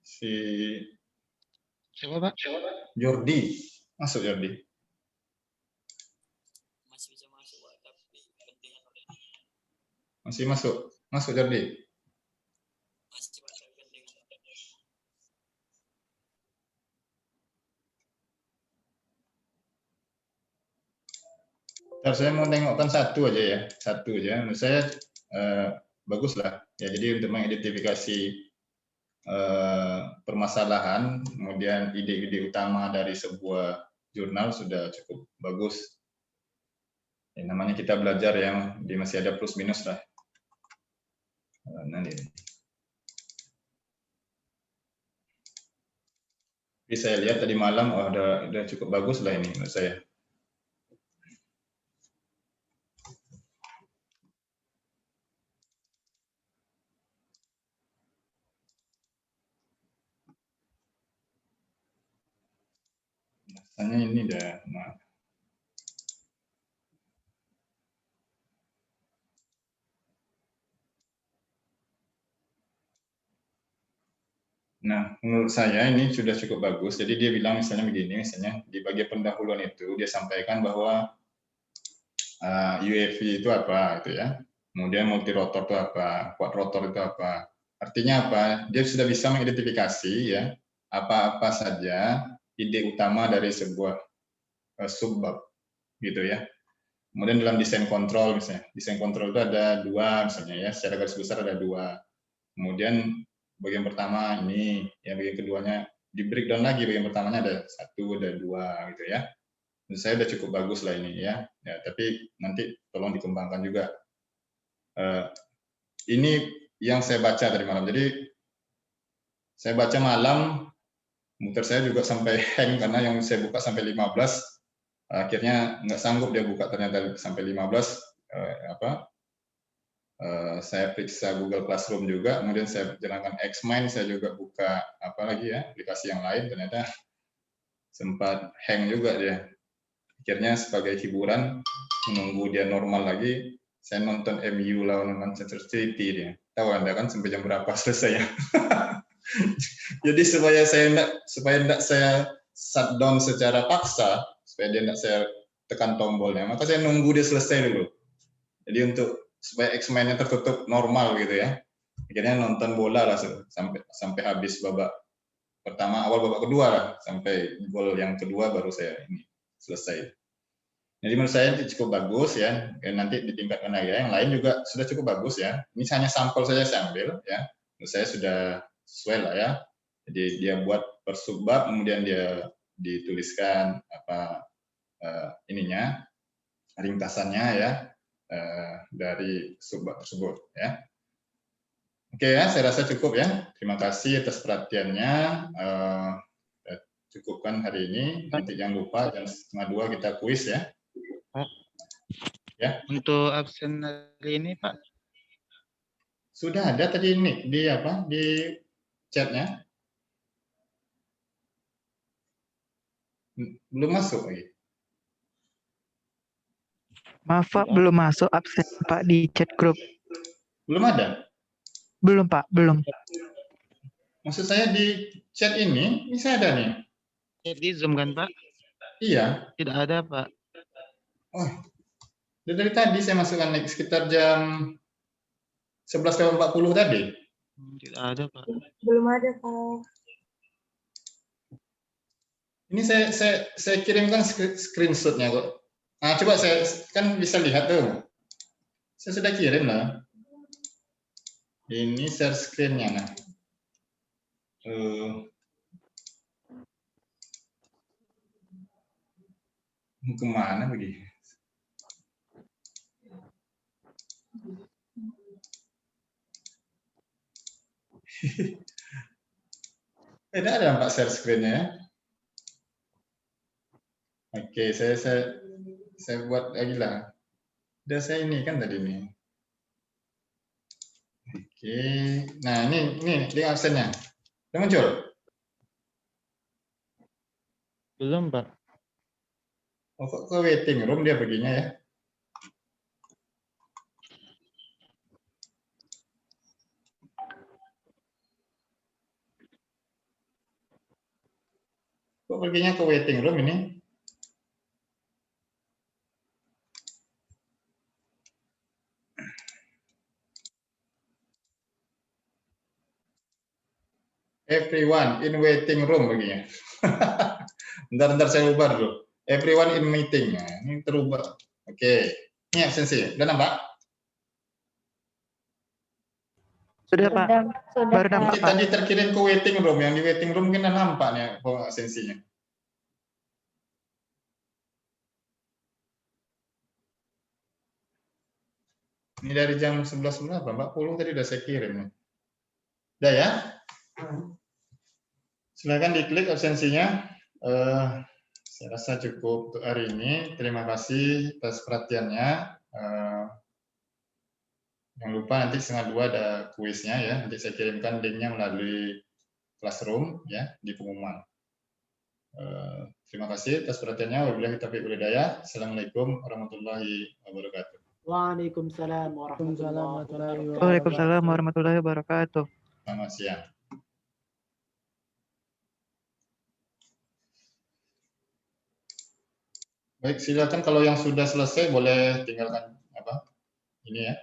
Si Siapa, Pak? Jordi. Masuk Jordi. Masih bisa masuk, Pak, tapi kepentingan udah Masih masuk. Masuk Jordi. masih masuk kepentingan. Ntar saya mau tengokkan satu aja ya. Satu aja. Menurut saya bagus lah. Ya, jadi untuk mengidentifikasi permasalahan, kemudian ide-ide utama dari sebuah jurnal sudah cukup bagus. Ya, namanya kita belajar yang masih ada plus minus lah. Nanti. Tapi saya lihat tadi malam, udah cukup bagus lah ini menurut saya. Rasanya ini udah. Nah, menurut saya ini sudah cukup bagus. Jadi dia bilang misalnya begini, misalnya di bagian pendahuluan itu dia sampaikan bahwa UAV itu apa, gitu ya. Kemudian multirotor itu apa, quadrotor itu apa. Artinya apa? Dia sudah bisa mengidentifikasi ya apa-apa saja ide utama dari sebuah subbab, gitu ya. Kemudian dalam desain kontrol misalnya, desain kontrol itu ada 2 misalnya ya, secara garis besar ada 2. Kemudian bagian pertama ini, yang bagian keduanya di breakdown lagi, bagian pertamanya ada 1, ada 2 gitu ya. Menurut saya udah cukup bagus lah ini ya. Ya, tapi nanti tolong dikembangkan juga. Ini yang saya baca tadi malam. Jadi saya baca malam, komputer saya juga sampai hang karena yang saya buka sampai 15, akhirnya nggak sanggup dia buka ternyata sampai 15. Saya periksa Google Classroom juga, kemudian saya jalankan Xmind, saya juga buka apa lagi ya, aplikasi yang lain, ternyata sempat hang juga dia. Akhirnya sebagai hiburan menunggu dia normal lagi, saya nonton MU lawan Manchester City dia. Tahu Anda kan sampai jam berapa selesainya? Jadi supaya enggak saya shutdown secara paksa, supaya dia enggak saya tekan tombolnya, maka saya nunggu dia selesai dulu. Jadi untuk supaya X-Men-nya tertutup normal gitu ya. Akhirnya nonton bola lah sampai habis babak pertama, awal babak kedua lah, sampai gol yang kedua baru saya ini selesai. Jadi menurut saya cukup bagus ya. Nanti ditingkatkan lagi ya. Yang lain juga sudah cukup bagus ya. Ini hanya sampel saja saya ambil ya. Menurut saya sudah sesuai lah ya. Jadi dia buat per subbab, kemudian dia dituliskan apa ininya, ringkasannya ya dari subbab tersebut ya. Oke ya, saya rasa cukup ya. Terima kasih atas perhatiannya. Cukupkan hari ini. Nanti jangan lupa jam 1:30 kita kuis ya. Pak. Ya. Untuk absen hari ini, Pak. Sudah ada tadi nih di apa di chatnya. Belum masuk lagi. Maaf Pak, belum masuk absen Pak di chat grup. Belum ada. Belum Pak, belum. Maksud saya di chat ini saya ada nih. Di Zoom kan, Pak? Iya. Tidak ada, Pak. Oh, dari tadi saya masukkan sekitar jam 11:40 tadi. Tidak ada, Pak. Belum ada, Pak. Ini saya kirimkan screenshotnya kok. Nah, coba saya kan bisa lihat tuh. Saya sudah kirim lah. Ini share screen-nya. Nah. Kemana begini? Tidak ada Pak share screen-nya ya. Oke, saya buat lagi lah. Udah saya ini kan tadi nih. Oke, nah ini link absennya. Udah muncul? Belum, Pak. Oh, kok ke waiting room dia perginya ya? Kok perginya ke waiting room ini? Everyone in waiting room begini. Bentar saya ubah dulu. Everyone in meeting. Nah, ini terubah. Oke. Ini absensi. Udah nampak? Sudah Pak. Baru nampak Pak. Tadi terkirim ke waiting room. Yang di waiting room mungkin nampak nih absensinya. Ini dari jam 11 berapa? 40 tadi udah saya kirim nih. Udah ya? Silakan diklik absensinya. Saya rasa cukup untuk hari ini. Terima kasih atas perhatiannya. Jangan lupa nanti 1:30 ada kuisnya ya. Nanti saya kirimkan linknya melalui Classroom ya di pengumuman. Terima kasih atas perhatiannya. Wabillahi taufiq wal hidayah. Assalamualaikum warahmatullahi wabarakatuh. Waalaikumsalam warahmatullahi wabarakatuh. Waalaikumsalam warahmatullahi wabarakatuh. Selamat siang. Baik, silakan kalau yang sudah selesai boleh tinggalkan apa ini ya.